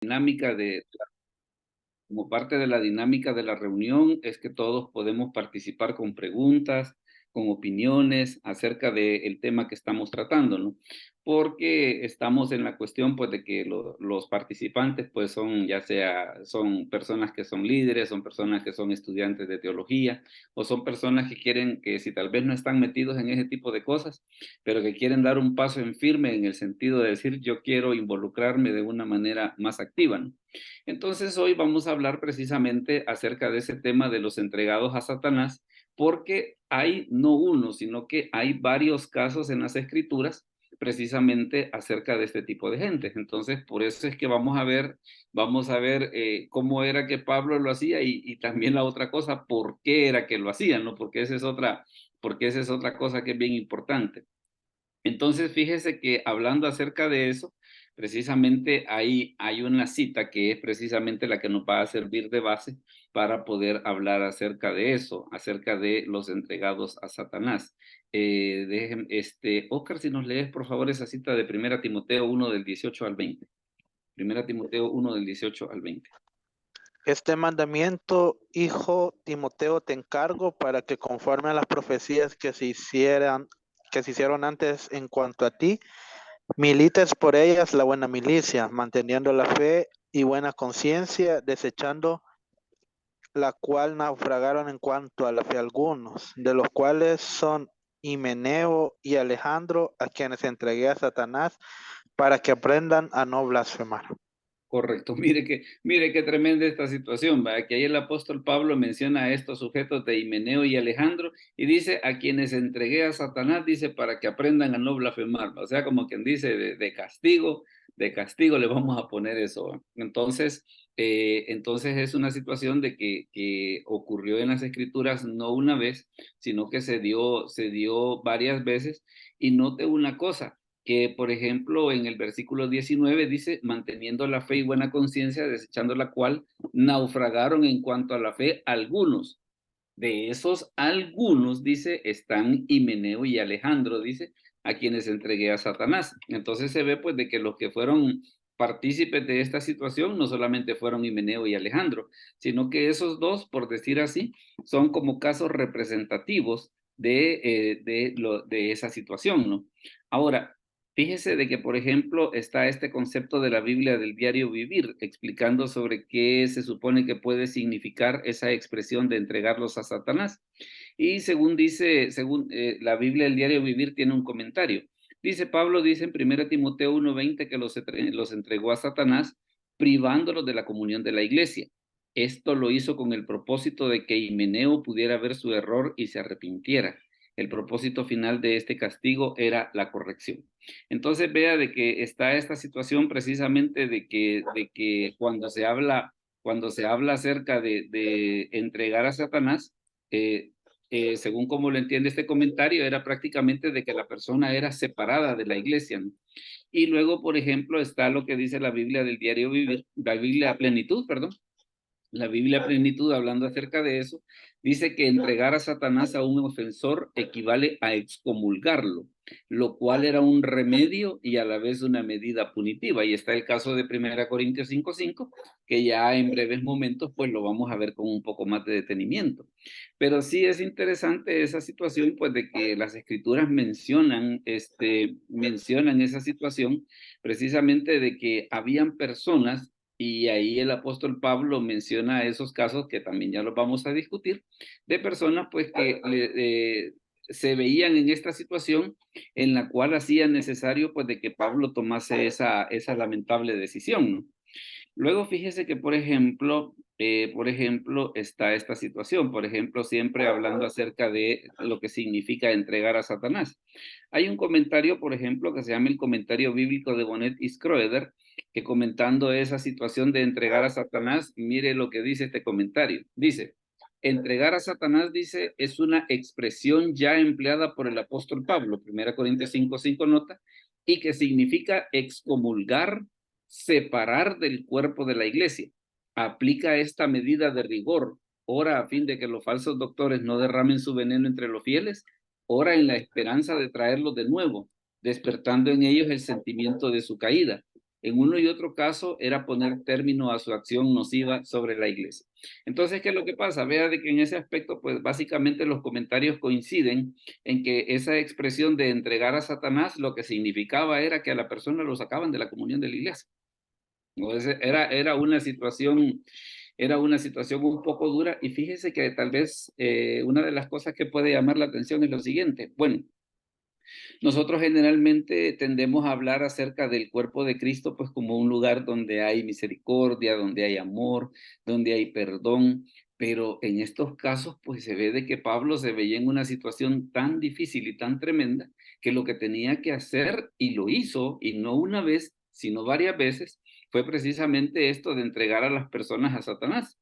dinámica como parte de la dinámica de la reunión es que todos podemos participar con preguntas, con opiniones acerca del tema que estamos tratando, ¿no? Porque estamos en la cuestión, pues, de que los participantes, pues, son, ya sea, son personas que son líderes, son personas que son estudiantes de teología, o son personas que quieren, que si tal vez no están metidos en ese tipo de cosas, pero que quieren dar un paso en firme en el sentido de decir, yo quiero involucrarme de una manera más activa, ¿no? Entonces hoy vamos a hablar precisamente acerca de ese tema de los entregados a Satanás, porque hay no uno, sino que hay varios casos en las escrituras precisamente acerca de este tipo de gente. Entonces, por eso es que vamos a ver cómo era que Pablo lo hacía y también la otra cosa, por qué era que lo hacía, ¿no? Porque esa es otra cosa que es bien importante. Entonces, fíjese que hablando acerca de eso, precisamente ahí hay una cita que es precisamente la que nos va a servir de base para poder hablar acerca de eso, acerca de los entregados a Satanás. Oscar, si nos lees por favor esa cita de Primera Timoteo 1 del 18 al 20. Primera Timoteo 1 del 18 al 20. Este mandamiento, hijo Timoteo, te encargo para que conforme a las profecías que se hicieron antes en cuanto a ti, milites por ellas la buena milicia, manteniendo la fe y buena conciencia, desechando la cual naufragaron en cuanto a la fe algunos, de los cuales son Himeneo y Alejandro, a quienes entregué a Satanás para que aprendan a no blasfemar. Correcto, mire qué tremenda esta situación, ¿va? Que ahí el apóstol Pablo menciona a estos sujetos de Himeneo y Alejandro y dice a quienes entregué a Satanás, dice para que aprendan a no blasfemar, ¿va? O sea, como quien dice de castigo le vamos a poner eso, ¿va? Entonces es una situación de que ocurrió en las escrituras no una vez, sino que se dio varias veces y note una cosa que, por ejemplo, en el versículo 19 dice, manteniendo la fe y buena conciencia, desechando la cual naufragaron en cuanto a la fe algunos. De esos algunos, dice, están Himeneo y Alejandro, dice, a quienes entregué a Satanás. Entonces se ve pues de que los que fueron partícipes de esta situación no solamente fueron Himeneo y Alejandro, sino que esos dos, por decir así, son como casos representativos de esa situación, ¿no? Ahora, fíjese de que, por ejemplo, está este concepto de la Biblia del diario vivir, explicando sobre qué se supone que puede significar esa expresión de entregarlos a Satanás. Y según la Biblia del diario vivir tiene un comentario. Dice Pablo, dice en 1 Timoteo 1:20 que los entregó a Satanás, privándolos de la comunión de la iglesia. Esto lo hizo con el propósito de que Himeneo pudiera ver su error y se arrepintiera. El propósito final de este castigo era la corrección. Entonces vea de que está esta situación precisamente de que cuando se habla acerca de entregar a Satanás, eh, según como lo entiende este comentario, era prácticamente de que la persona era separada de la iglesia, ¿no? Y luego, por ejemplo, está lo que dice la Biblia del diario vivir, la Biblia plenitud, perdón, la Biblia plenitud, hablando acerca de eso, dice que entregar a Satanás a un ofensor equivale a excomulgarlo, lo cual era un remedio y a la vez una medida punitiva. Y está el caso de 1 Corintios 5:5, que ya en breves momentos pues lo vamos a ver con un poco más de detenimiento. Pero sí es interesante esa situación, pues de que las escrituras mencionan esa situación precisamente de que habían personas y ahí el apóstol Pablo menciona esos casos que también ya los vamos a discutir, de personas pues que se veían en esta situación en la cual hacía necesario pues de que Pablo tomase esa lamentable decisión, ¿no? Luego fíjese que, por ejemplo, está esta situación, por ejemplo, siempre hablando acerca de lo que significa entregar a Satanás. Hay un comentario, por ejemplo, que se llama el comentario bíblico de Bonnet y Schroeder, que comentando esa situación de entregar a Satanás, mire lo que dice este comentario. Dice, entregar a Satanás, dice, es una expresión ya empleada por el apóstol Pablo, 1 Corintios 5:5 nota, y que significa excomulgar, separar del cuerpo de la iglesia. Aplica esta medida de rigor, ora a fin de que los falsos doctores no derramen su veneno entre los fieles, ora en la esperanza de traerlos de nuevo, despertando en ellos el sentimiento de su caída. En uno y otro caso era poner término a su acción nociva sobre la iglesia. Entonces, ¿qué es lo que pasa? Vea de que en ese aspecto, pues básicamente los comentarios coinciden en que esa expresión de entregar a Satanás lo que significaba era que a la persona lo sacaban de la comunión de la iglesia. Entonces, era una situación un poco dura y fíjese que tal vez una de las cosas que puede llamar la atención es lo siguiente. Bueno, nosotros generalmente tendemos a hablar acerca del cuerpo de Cristo, pues como un lugar donde hay misericordia, donde hay amor, donde hay perdón, pero en estos casos, pues se ve de que Pablo se veía en una situación tan difícil y tan tremenda que lo que tenía que hacer, y lo hizo, y no una vez, sino varias veces, fue precisamente esto de entregar a las personas a Satanás.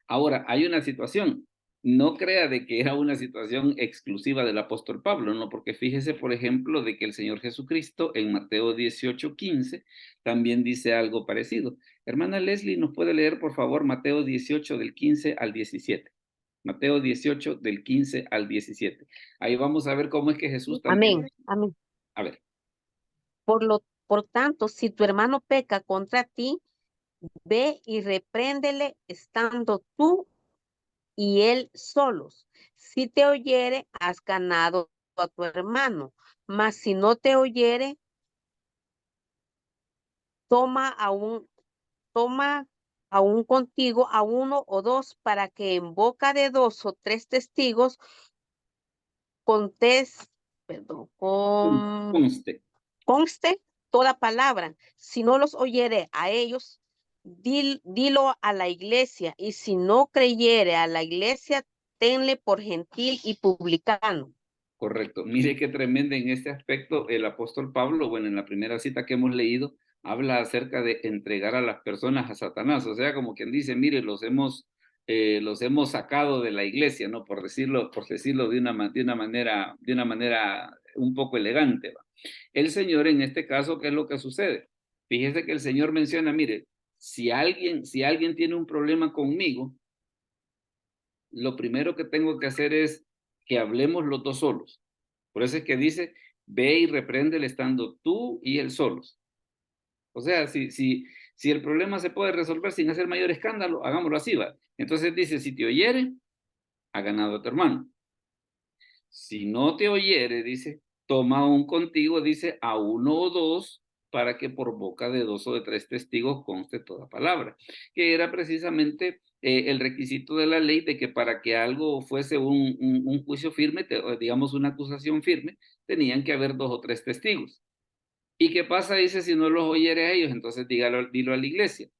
Ahora, hay una situación. No crea de que era una situación exclusiva del apóstol Pablo, ¿no? Porque fíjese, por ejemplo, de que el Señor Jesucristo en Mateo 18:15 también dice algo parecido. Hermana Leslie, ¿nos puede leer, por favor, Mateo 18 del 15 al 17? Mateo 18 del 15 al 17. Ahí vamos a ver cómo es que Jesús también. Amén, amén. A ver, Por tanto, si tu hermano peca contra ti, ve y repréndele estando tú y él solos. Si te oyere, has ganado a tu hermano, mas si no te oyere, toma aún contigo a uno o dos, para que en boca de dos o tres testigos contes, perdón, conste. conste toda palabra. Si no los oyere a ellos, dilo a la iglesia, y si no creyere a la iglesia, tenle por gentil y publicano. Correcto. Mire qué tremenda en este aspecto el apóstol Pablo, bueno, en la primera cita que hemos leído, habla acerca de entregar a las personas a Satanás. O sea, como quien dice, mire, los hemos sacado de la iglesia, ¿no? Por decirlo de una manera un poco elegante, ¿va? El Señor en este caso, ¿qué es lo que sucede? Fíjese que el Señor menciona, mire, si alguien tiene un problema conmigo, lo primero que tengo que hacer es que hablemos los dos solos. Por eso es que dice, ve y repréndele estando tú y él solos. O sea, si el problema se puede resolver sin hacer mayor escándalo, hagámoslo así, va. Entonces dice, si te oyere, ha ganado a tu hermano. Si no te oyere, dice, toma un contigo, dice, a uno o dos, para que por boca de dos o de tres testigos conste toda palabra, que era precisamente el requisito de la ley de que para que algo fuese un juicio firme, digamos una acusación firme, tenían que haber dos o tres testigos. ¿Y qué pasa? Dice, si no los oyere a ellos, entonces dilo a la iglesia.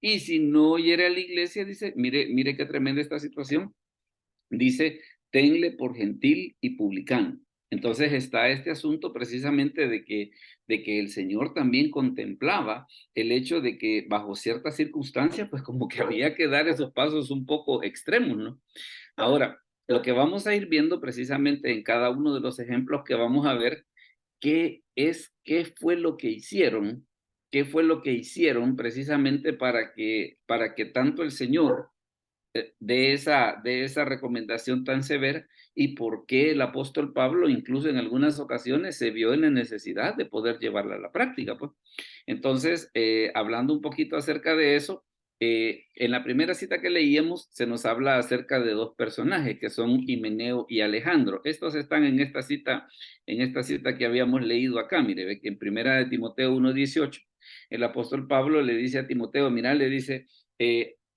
Y si no oyere a la iglesia, dice, mire qué tremenda esta situación. Dice, tenle por gentil y publicano. Entonces está este asunto precisamente de que el Señor también contemplaba el hecho de que bajo ciertas circunstancias, pues como que había que dar esos pasos un poco extremos, ¿no? Ahora, lo que vamos a ir viendo precisamente en cada uno de los ejemplos que vamos a ver, qué fue lo que hicieron, qué fue lo que hicieron precisamente para que tanto el Señor de esa recomendación tan severa, y por qué el apóstol Pablo incluso en algunas ocasiones se vio en la necesidad de poder llevarla a la práctica, pues. Entonces, hablando un poquito acerca de eso, en la primera cita que leíamos se nos habla acerca de dos personajes que son Himeneo y Alejandro. Estos están en esta cita que habíamos leído acá. Mire, ve que en primera de Timoteo 1:18, el apóstol Pablo le dice a Timoteo, mira, le dice,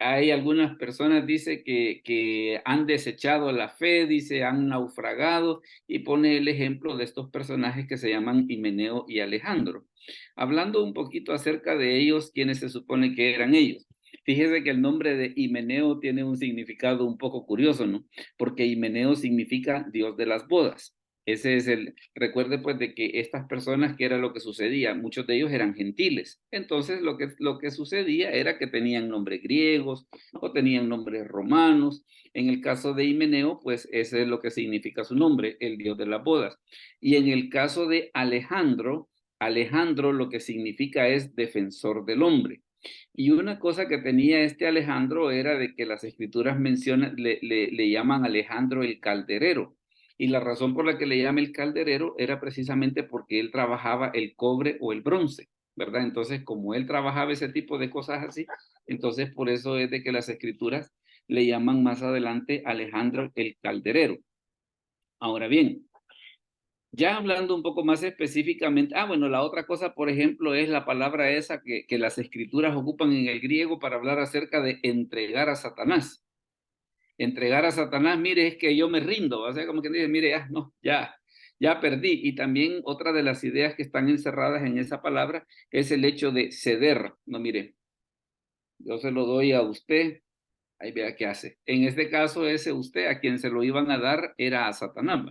hay algunas personas, dice, que han desechado la fe, dice, han naufragado, y pone el ejemplo de estos personajes que se llaman Himeneo y Alejandro. Hablando un poquito acerca de ellos, ¿quiénes se supone que eran ellos? Fíjese que el nombre de Himeneo tiene un significado un poco curioso, ¿no? Porque Himeneo significa Dios de las bodas. Recuerde pues de que estas personas, ¿qué era lo que sucedía? Muchos de ellos eran gentiles. Entonces lo que sucedía era que tenían nombres griegos o tenían nombres romanos. En el caso de Himeneo, pues ese es lo que significa su nombre, el Dios de las bodas. Y en el caso de Alejandro, Alejandro lo que significa es defensor del hombre. Y una cosa que tenía este Alejandro era de que las escrituras mencionan, le llaman Alejandro el calderero. Y la razón por la que le llama el calderero era precisamente porque él trabajaba el cobre o el bronce. ¿verdad? Entonces, como él trabajaba ese tipo de cosas así, entonces por eso es de que las escrituras le llaman más adelante Alejandro el calderero. Ahora bien, ya hablando un poco más específicamente, bueno, la otra cosa, por ejemplo, es la palabra esa que las escrituras ocupan en el griego para hablar acerca de entregar a Satanás. Entregar a Satanás, mire, es que yo me rindo, o sea, como que dice, mire, ya, no, ya perdí. Y también otra de las ideas que están encerradas en esa palabra es el hecho de ceder. No, mire, yo se lo doy a usted, ahí vea qué hace. En este caso, ese usted a quien se lo iban a dar era a Satanás.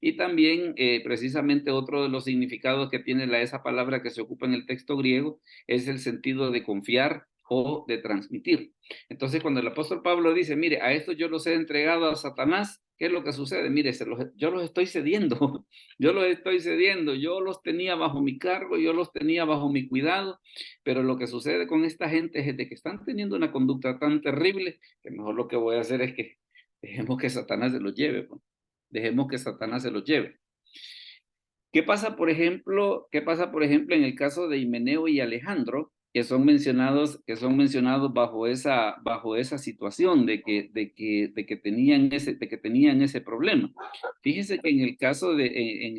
Y también, precisamente, otro de los significados que tiene esa palabra que se ocupa en el texto griego es el sentido de confiar o de transmitir. Entonces, cuando el apóstol Pablo dice, mire, a esto yo los he entregado a Satanás, ¿qué es lo que sucede? Mire, yo los estoy cediendo, yo los estoy cediendo, yo los tenía bajo mi cargo, yo los tenía bajo mi cuidado, pero lo que sucede con esta gente es de que están teniendo una conducta tan terrible que mejor lo que voy a hacer es que dejemos que Satanás se los lleve, pues. Dejemos que Satanás se los lleve. ¿Qué pasa, por ejemplo, en el caso de Himeneo y Alejandro, que son mencionados bajo esa situación de que tenían ese problema? Fíjese que en el caso en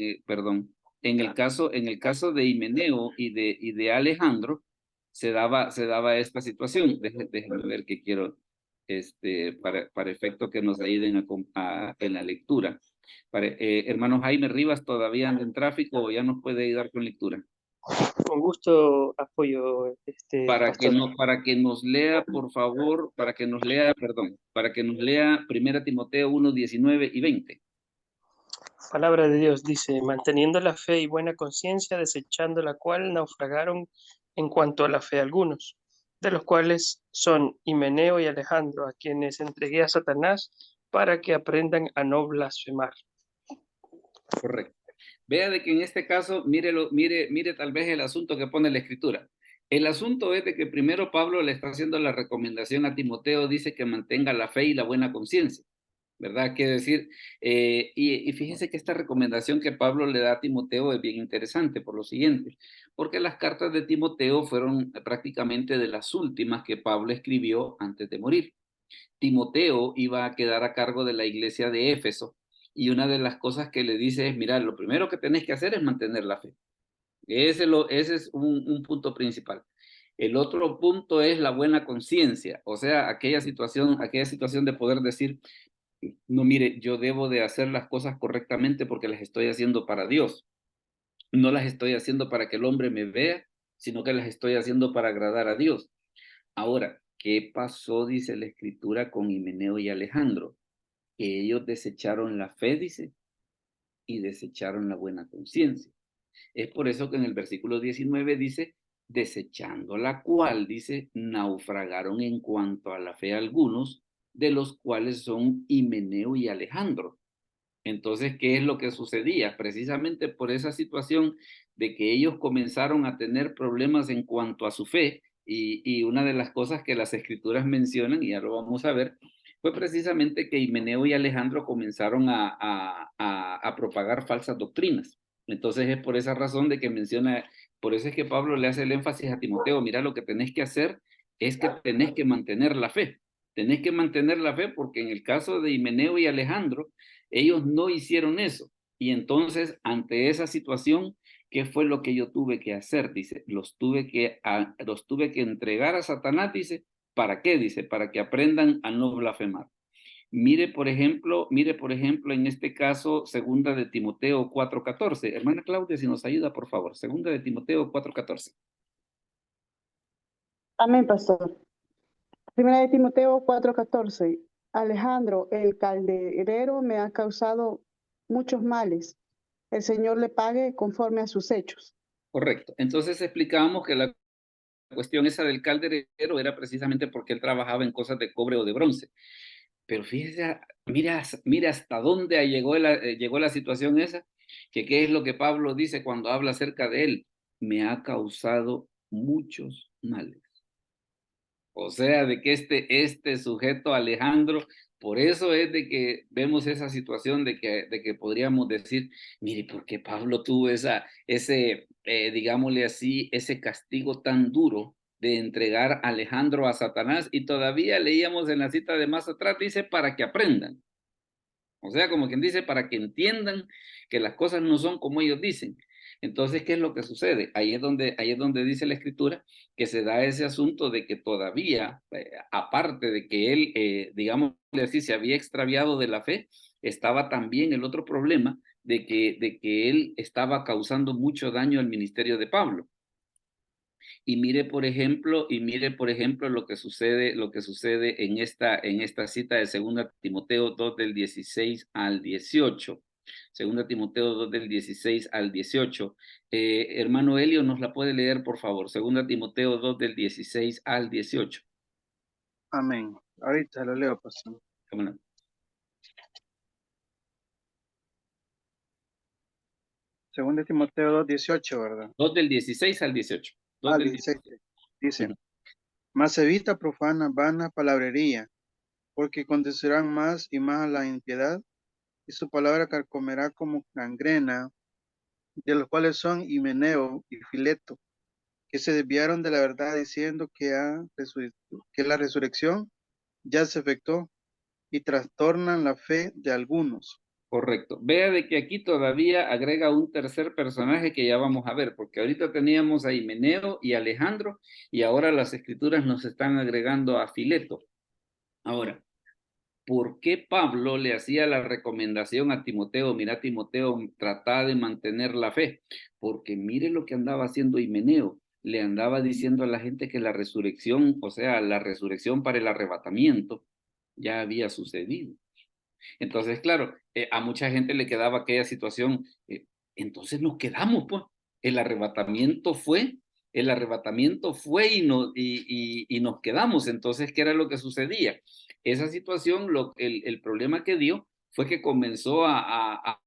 el caso de Himeneo y de Alejandro, se daba esta situación. Déjenme ver que quiero, para efecto que nos ayuden en la lectura. Hermano Jaime Rivas, ¿todavía anda en tráfico o ya nos puede ayudar con lectura? Con gusto apoyo, pastor. Para que nos lea, por favor, para que nos lea 1 Timoteo 1, 19 y 20. Palabra de Dios dice, manteniendo la fe y buena conciencia, desechando la cual naufragaron en cuanto a la fe algunos, de los cuales son Himeneo y Alejandro, a quienes entregué a Satanás para que aprendan a no blasfemar. Correcto. Vea de que en este caso, mire tal vez el asunto que pone la escritura. El asunto es de que primero Pablo le está haciendo la recomendación a Timoteo, dice que mantenga la fe y la buena conciencia, ¿verdad? Quiere decir, y fíjese que esta recomendación que Pablo le da a Timoteo es bien interesante por lo siguiente, porque las cartas de Timoteo fueron prácticamente de las últimas que Pablo escribió antes de morir. Timoteo iba a quedar a cargo de la iglesia de Éfeso, y una de las cosas que le dice es, mira, lo primero que tenés que hacer es mantener la fe. Ese es un punto principal. El otro punto es la buena conciencia, o sea, aquella situación de poder decir, no, mire, yo debo de hacer las cosas correctamente porque las estoy haciendo para Dios. No las estoy haciendo para que el hombre me vea, sino que las estoy haciendo para agradar a Dios. Ahora, ¿qué pasó, dice la escritura, con Himeneo y Alejandro? Que ellos desecharon la fe, dice, y desecharon la buena conciencia. Es por eso que en el versículo 19 dice, desechando la cual, dice, naufragaron en cuanto a la fe algunos, de los cuales son Himeneo y Alejandro. Entonces, ¿qué es lo que sucedía? Precisamente por esa situación de que ellos comenzaron a tener problemas en cuanto a su fe, y una de las cosas que las escrituras mencionan, y ya lo vamos a ver, fue precisamente que Himeneo y Alejandro comenzaron a propagar falsas doctrinas. Entonces es por esa razón de que menciona, por eso es que Pablo le hace el énfasis a Timoteo, mira, lo que tenés que hacer es que tenés que mantener la fe. Tenés que mantener la fe porque en el caso de Himeneo y Alejandro, ellos no hicieron eso. Y entonces, ante esa situación, ¿qué fue lo que yo tuve que hacer? Dice, los tuve que entregar a Satanás, dice, ¿para qué? Dice, para que aprendan a no blasfemar. Mire, por ejemplo, en este caso, 2 de Timoteo 4:14. Hermana Claudia, si nos ayuda, por favor. 2 de Timoteo 4:14. Amén, pastor. 1 de Timoteo 4:14. Alejandro, el calderero, me ha causado muchos males. El Señor le pague conforme a sus hechos. Correcto. Entonces explicábamos que la cuestión esa del calderero era precisamente porque él trabajaba en cosas de cobre o de bronce. Pero fíjese, mira hasta dónde llegó la situación esa, que qué es lo que Pablo dice cuando habla acerca de él. Me ha causado muchos males. O sea, de que este sujeto Alejandro, por eso es de que vemos esa situación de que podríamos decir, mire, ¿por qué Pablo tuvo ese digámosle así, ese castigo tan duro de entregar a Alejandro a Satanás, y todavía leíamos en la cita de más atrás, dice, para que aprendan. O sea, como quien dice, para que entiendan que las cosas no son como ellos dicen. Entonces, ¿qué es lo que sucede? Ahí es donde dice la Escritura que se da ese asunto de que todavía, aparte de que él, digamos así, se había extraviado de la fe, estaba también el otro problema de que él estaba causando mucho daño al ministerio de Pablo. Y mire, por ejemplo, lo que sucede en esta cita de 2 Timoteo 2 del 16 al 18. 2 Timoteo 2 del 16 al 18. Hermano Elio, ¿nos la puede leer, por favor? 2 Timoteo 2 del 16 al 18. Amén. Ahorita lo leo, pastor. ¿Cómo no? 2 Timoteo 2, 18, ¿verdad? 2 del 16 al 18. 2 del 16. 16. Dice, Ujú. mas evita profana, vana palabrería, porque conducirán más y más a la impiedad, y su palabra carcomerá como gangrena, de los cuales son Himeneo y Fileto, que se desviaron de la verdad diciendo que la resurrección ya se efectuó, y trastornan la fe de algunos. Correcto. Vea de que aquí todavía agrega un tercer personaje que ya vamos a ver, porque ahorita teníamos a Himeneo y Alejandro, y ahora las escrituras nos están agregando a Fileto. Ahora, ¿por qué Pablo le hacía la recomendación a Timoteo? Mira, Timoteo, trata de mantener la fe, porque mire lo que andaba haciendo Himeneo. Le andaba diciendo a la gente que la resurrección, o sea, la resurrección para el arrebatamiento, ya había sucedido. Entonces, claro, a mucha gente le quedaba aquella situación, entonces nos quedamos, pues, el arrebatamiento fue, el arrebatamiento fue y nos quedamos. Entonces, ¿qué era lo que sucedía? Esa situación, el problema que dio fue que comenzó a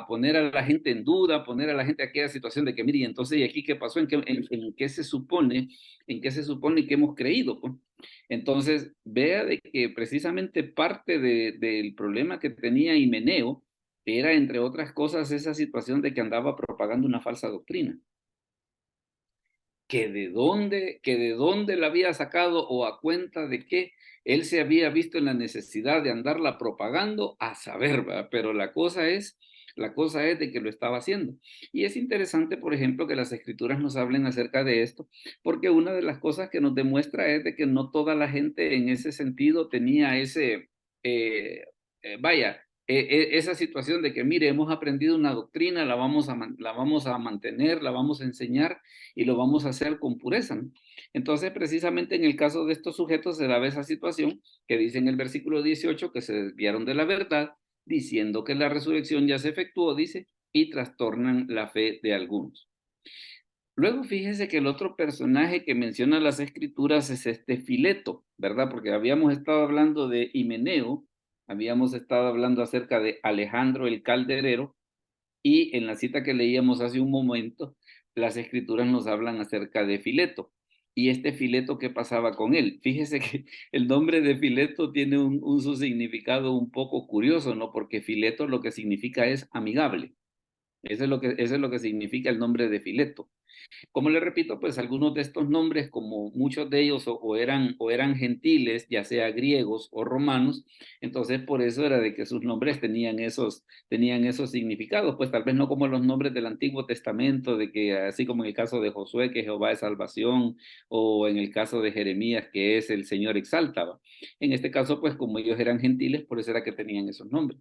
poner a la gente en duda, a poner a la gente aquella situación de que, mire, y entonces, ¿y aquí qué pasó? ¿En qué se supone? ¿En qué se supone que hemos creído? Pues? Entonces, vea de que precisamente parte del problema que tenía Himeneo era, entre otras cosas, esa situación de que andaba propagando una falsa doctrina. Que de dónde la había sacado o a cuenta de que él se había visto en la necesidad de andarla propagando, a saber, ¿verdad? Pero la cosa es de que lo estaba haciendo. Y es interesante, por ejemplo, que las escrituras nos hablen acerca de esto, porque una de las cosas que nos demuestra es de que no toda la gente en ese sentido tenía vaya, esa situación de que, mire, hemos aprendido una doctrina, la vamos a mantener, la vamos a enseñar y lo vamos a hacer con pureza, ¿no? Entonces, precisamente en el caso de estos sujetos se daba esa situación que dice en el versículo 18 que se desviaron de la verdad, diciendo que la resurrección ya se efectuó, dice, y trastornan la fe de algunos. Luego fíjese que el otro personaje que menciona las escrituras es este Fileto, ¿verdad? Porque habíamos estado hablando de Himeneo, habíamos estado hablando acerca de Alejandro el calderero, y en la cita que leíamos hace un momento, las escrituras nos hablan acerca de Fileto. Y este Fileto, ¿qué pasaba con él? Fíjese que el nombre de Fileto tiene su significado un poco curioso, ¿no? Porque Fileto lo que significa es amigable. Eso es lo que significa el nombre de Fileto. Como le repito, pues algunos de estos nombres, como muchos de ellos o eran gentiles, ya sea griegos o romanos, entonces por eso era de que sus nombres tenían esos significados, pues tal vez no como los nombres del Antiguo Testamento, de que así como en el caso de Josué, que Jehová es salvación, o en el caso de Jeremías, que es el Señor exaltaba. En este caso, pues como ellos eran gentiles, por eso era que tenían esos nombres.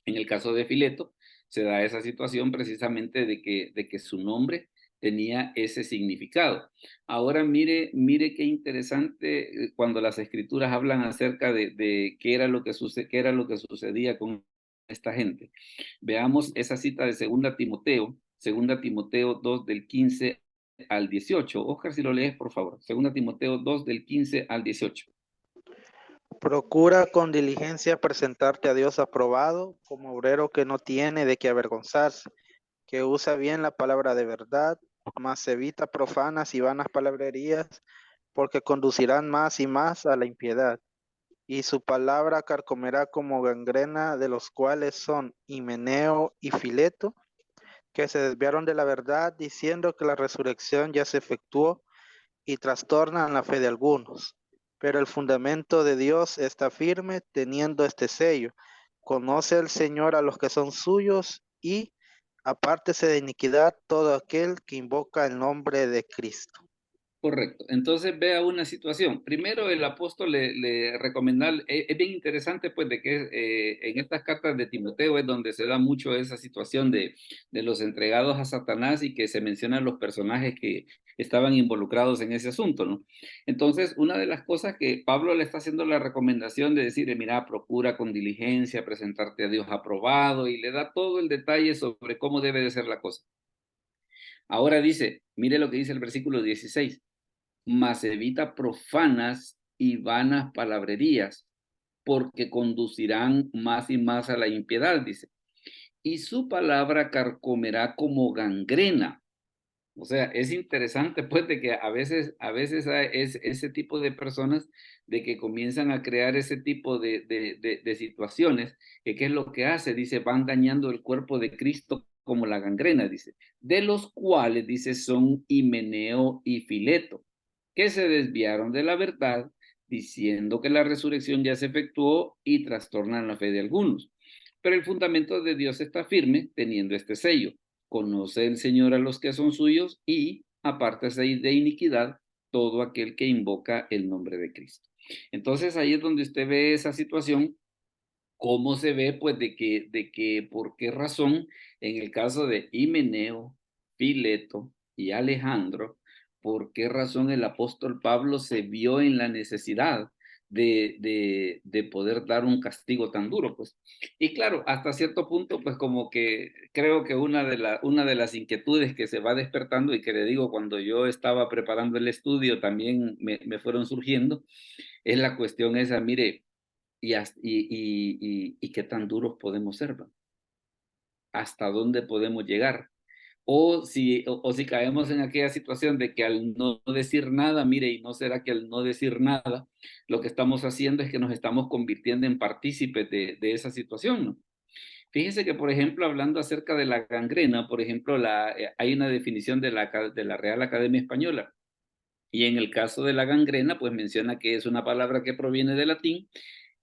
En el caso de Fileto, se da esa situación precisamente de que su nombre tenía ese significado. Ahora mire qué interesante cuando las escrituras hablan acerca de qué era lo que sucedía con esta gente. Veamos esa cita de 2 Timoteo 2 del 15 al 18. Oscar, si lo lees, por favor. 2 Timoteo 2 del 15 al 18. Procura con diligencia presentarte a Dios aprobado, como obrero que no tiene de qué avergonzarse, que usa bien la palabra de verdad, mas evita profanas y vanas palabrerías, porque conducirán más y más a la impiedad. Y su palabra carcomerá como gangrena, de los cuales son Himeneo y Fileto, que se desviaron de la verdad diciendo que la resurrección ya se efectuó y trastornan la fe de algunos. Pero el fundamento de Dios está firme teniendo este sello. Conoce el Señor a los que son suyos y apártese de iniquidad todo aquel que invoca el nombre de Cristo. Correcto. Entonces vea una situación. Primero el apóstol le recomienda, es bien interesante pues de que en estas cartas de Timoteo es donde se da mucho esa situación de los entregados a Satanás y que se mencionan los personajes que estaban involucrados en ese asunto, ¿no? Entonces una de las cosas que Pablo le está haciendo la recomendación de decir, mira, procura con diligencia presentarte a Dios aprobado y le da todo el detalle sobre cómo debe de ser la cosa. Ahora dice, mire lo que dice el versículo 16. Mas evita profanas y vanas palabrerías, porque conducirán más y más a la impiedad, dice. Y su palabra carcomerá como gangrena. O sea, es interesante pues de que a veces es ese tipo de personas de que comienzan a crear ese tipo de situaciones, que qué es lo que hace, dice, van dañando el cuerpo de Cristo como la gangrena, dice, de los cuales, dice, son Himeneo y Fileto, que se desviaron de la verdad, diciendo que la resurrección ya se efectuó y trastornan la fe de algunos. Pero el fundamento de Dios está firme, teniendo este sello. Conoce el Señor a los que son suyos y apártese de iniquidad todo aquel que invoca el nombre de Cristo. Entonces ahí es donde usted ve esa situación, cómo se ve pues de que por qué razón en el caso de Himeneo, Fileto y Alejandro, por qué razón el apóstol Pablo se vio en la necesidad de poder dar un castigo tan duro, pues. Y claro, hasta cierto punto, pues como que creo que una de las inquietudes que se va despertando y que le digo cuando yo estaba preparando el estudio también me fueron surgiendo, es la cuestión esa, mire, y qué tan duros podemos ser, ¿va? Hasta dónde podemos llegar. O si caemos en aquella situación de que al no decir nada, mire, y no será que al no decir nada, lo que estamos haciendo es que nos estamos convirtiendo en partícipes de esa situación, ¿no? Fíjese que, por ejemplo, hablando acerca de la gangrena, por ejemplo, hay una definición de la Real Academia Española. Y en el caso de la gangrena, pues menciona que es una palabra que proviene del latín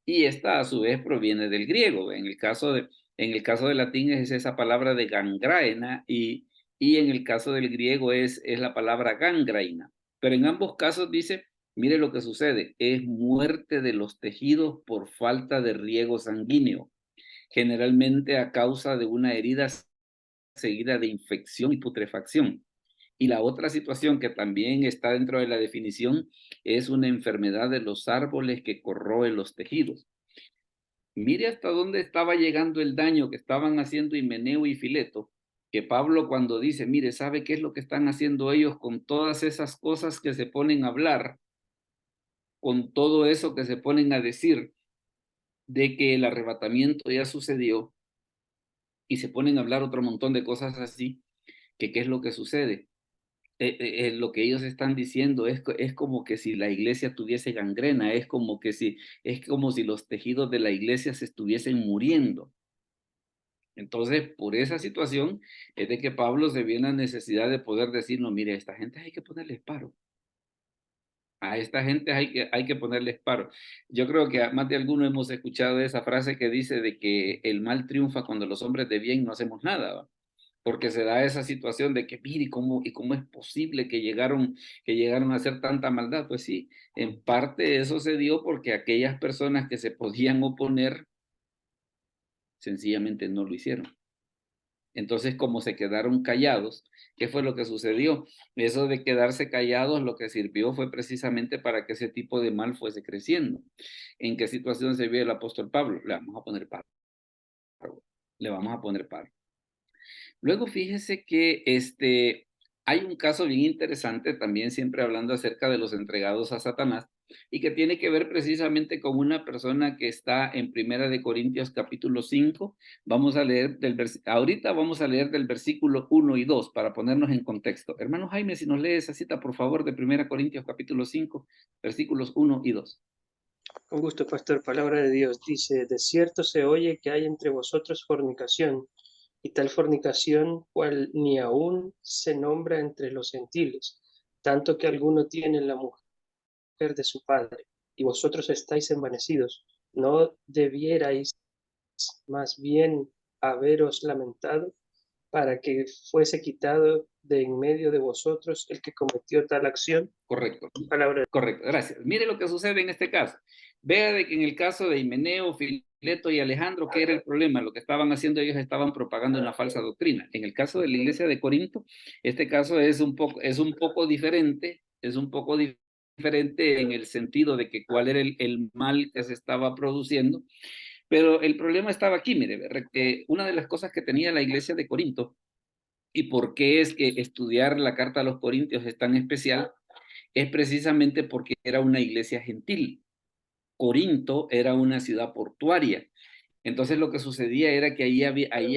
y esta a su vez proviene del griego. En el caso del latín es esa palabra de gangraena y en el caso del griego es la palabra gangraina. Pero en ambos casos dice, mire lo que sucede, es muerte de los tejidos por falta de riego sanguíneo, generalmente a causa de una herida seguida de infección y putrefacción. Y la otra situación que también está dentro de la definición es una enfermedad de los árboles que corroe los tejidos. Mire hasta dónde estaba llegando el daño que estaban haciendo Himeneo y Fileto, que Pablo cuando dice, mire, ¿sabe qué es lo que están haciendo ellos con todas esas cosas que se ponen a hablar, con todo eso que se ponen a decir de que el arrebatamiento ya sucedió y se ponen a hablar otro montón de cosas así, que qué es lo que sucede? Lo que ellos están diciendo es como que si la iglesia tuviese gangrena, es como si los tejidos de la iglesia se estuviesen muriendo. Entonces, por esa situación es de que Pablo se vio en la necesidad de poder decir, no, mire, a esta gente hay que ponerles paro. A esta gente hay que ponerles paro. Yo creo que más de alguno hemos escuchado esa frase que dice de que el mal triunfa cuando los hombres de bien no hacemos nada, ¿va? Porque se da esa situación de que, mire, ¿cómo es posible que llegaron a hacer tanta maldad? Pues sí, en parte eso se dio porque aquellas personas que se podían oponer sencillamente no lo hicieron. Entonces, como se quedaron callados, ¿qué fue lo que sucedió? Eso de quedarse callados lo que sirvió fue precisamente para que ese tipo de mal fuese creciendo. ¿En qué situación se vio el apóstol Pablo? Le vamos a poner paro. Le vamos a poner paro. Luego fíjese que hay un caso bien interesante también siempre hablando acerca de los entregados a Satanás y que tiene que ver precisamente con una persona que está en Primera de Corintios capítulo 5. Vamos a leer ahorita vamos a leer del versículo 1 y 2 para ponernos en contexto. Hermano Jaime, si nos lee esa cita, por favor, de Primera Corintios capítulo 5, versículos 1 y 2. Con gusto, pastor. Palabra de Dios dice, de cierto se oye que hay entre vosotros fornicación, y tal fornicación cual ni aún se nombra entre los gentiles, tanto que alguno tiene la mujer de su padre, y vosotros estáis envanecidos. ¿No debierais más bien haberos lamentado para que fuese quitado de en medio de vosotros el que cometió tal acción? Correcto. Palabra. Correcto, gracias. Mire lo que sucede en este caso. Vea de que en el caso de Himeneo, Fileto y Alejandro, ¿qué era el problema? Lo que estaban haciendo ellos, estaban propagando una falsa doctrina. En el caso de la iglesia de Corinto, este caso es un poco diferente, en el sentido de que cuál era el mal que se estaba produciendo, pero el problema estaba aquí, mire, una de las cosas que tenía la iglesia de Corinto, y por qué es que estudiar la carta a los Corintios es tan especial, es precisamente porque era una iglesia gentil. Corinto era una ciudad portuaria. Entonces lo que sucedía era que ahí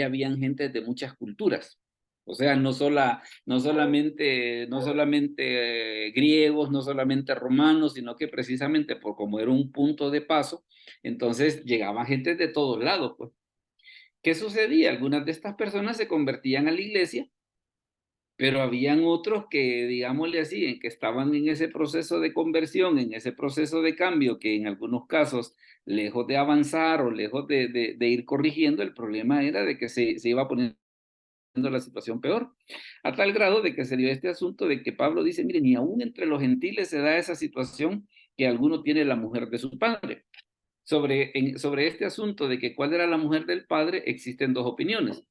habían gente de muchas culturas. O sea, no solamente griegos, no solamente romanos, sino que precisamente por como era un punto de paso, entonces llegaban gente de todos lados, pues. ¿Qué sucedía? Algunas de estas personas se convertían a la iglesia, pero habían otros que, digámosle así, en que estaban en ese proceso de conversión, en ese proceso de cambio, que en algunos casos, lejos de avanzar o lejos de ir corrigiendo, el problema era de que se iba poniendo la situación peor, a tal grado de que se dio este asunto de que Pablo dice, miren, ni aún entre los gentiles se da esa situación que alguno tiene la mujer de su padre. Sobre este asunto de que cuál era la mujer del padre, existen dos opiniones.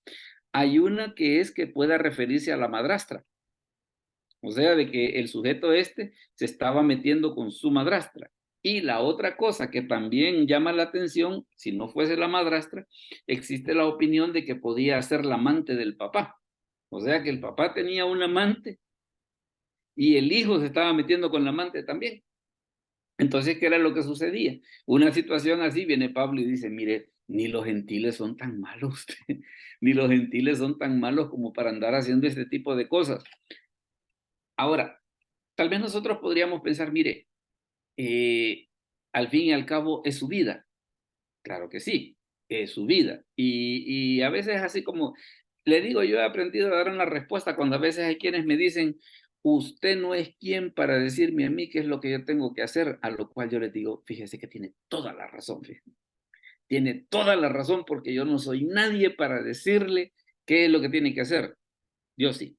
Hay una que es que pueda referirse a la madrastra, o sea, de que el sujeto se estaba metiendo con su madrastra. Y la otra cosa que también llama la atención, si no fuese la madrastra, existe la opinión de que podía ser la amante del papá. O sea, que el papá tenía un amante y el hijo se estaba metiendo con la amante también. Entonces, ¿qué era lo que sucedía? Una situación así, viene Pablo y dice, mire, ni los gentiles son tan malos, ni los gentiles son tan malos como para andar haciendo este tipo de cosas. Ahora, tal vez nosotros podríamos pensar, mire, al fin y al cabo es su vida. Claro que sí, es su vida. Y a veces así como, le digo, yo he aprendido a dar una respuesta cuando a veces hay quienes me dicen, usted no es quien para decirme a mí qué es lo que yo tengo que hacer, a lo cual yo les digo, fíjese que tiene toda la razón, fíjese. Tiene toda la razón porque yo no soy nadie para decirle qué es lo que tiene que hacer. Dios sí.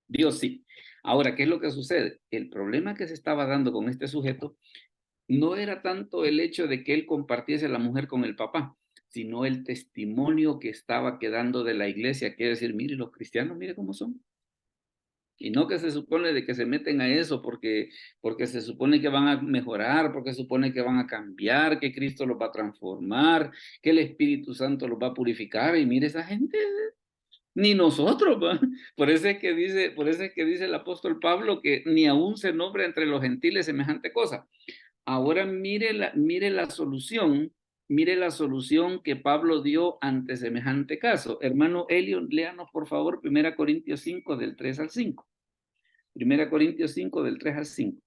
Dios sí. Ahora, ¿qué es lo que sucede? El problema que se estaba dando con este sujeto no era tanto el hecho de que él compartiese la mujer con el papá, sino el testimonio que estaba quedando de la iglesia, que es decir, mire, los cristianos, mire cómo son. Y no que se supone de que se meten a eso porque se supone que van a mejorar, porque se supone que van a cambiar, que Cristo los va a transformar, que el Espíritu Santo los va a purificar. Y mire, esa gente ni nosotros, ¿va? Por eso es que dice el apóstol Pablo que ni aún se nombra entre los gentiles semejante cosa. Ahora mire la solución que Pablo dio ante semejante caso. Hermano Elio, léanos por favor 1 Corintios 5 del 3 al 5. 1 Corintios 5 del 3 al 5.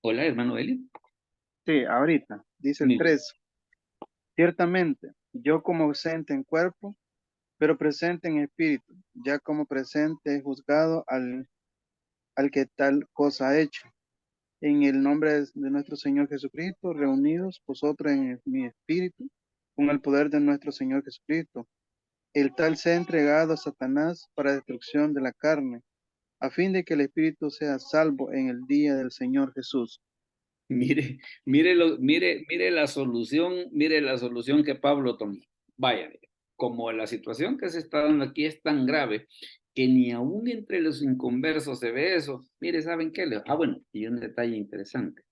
Hola, hermano Elio. Sí, ahorita, dice el Mire. 3. Ciertamente, yo como ausente en cuerpo, pero presente en espíritu, ya como presente he juzgado al que tal cosa ha hecho. En el nombre de nuestro Señor Jesucristo, reunidos vosotros en mi espíritu, con el poder de nuestro Señor Jesucristo. El tal sea entregado a Satanás para destrucción de la carne, a fin de que el espíritu sea salvo en el día del Señor Jesús. Mire la solución que Pablo tomó. Vaya, como la situación que se está dando aquí es tan grave que ni aún entre los inconversos se ve eso. Mire, ¿saben qué? Bueno, y un detalle interesante.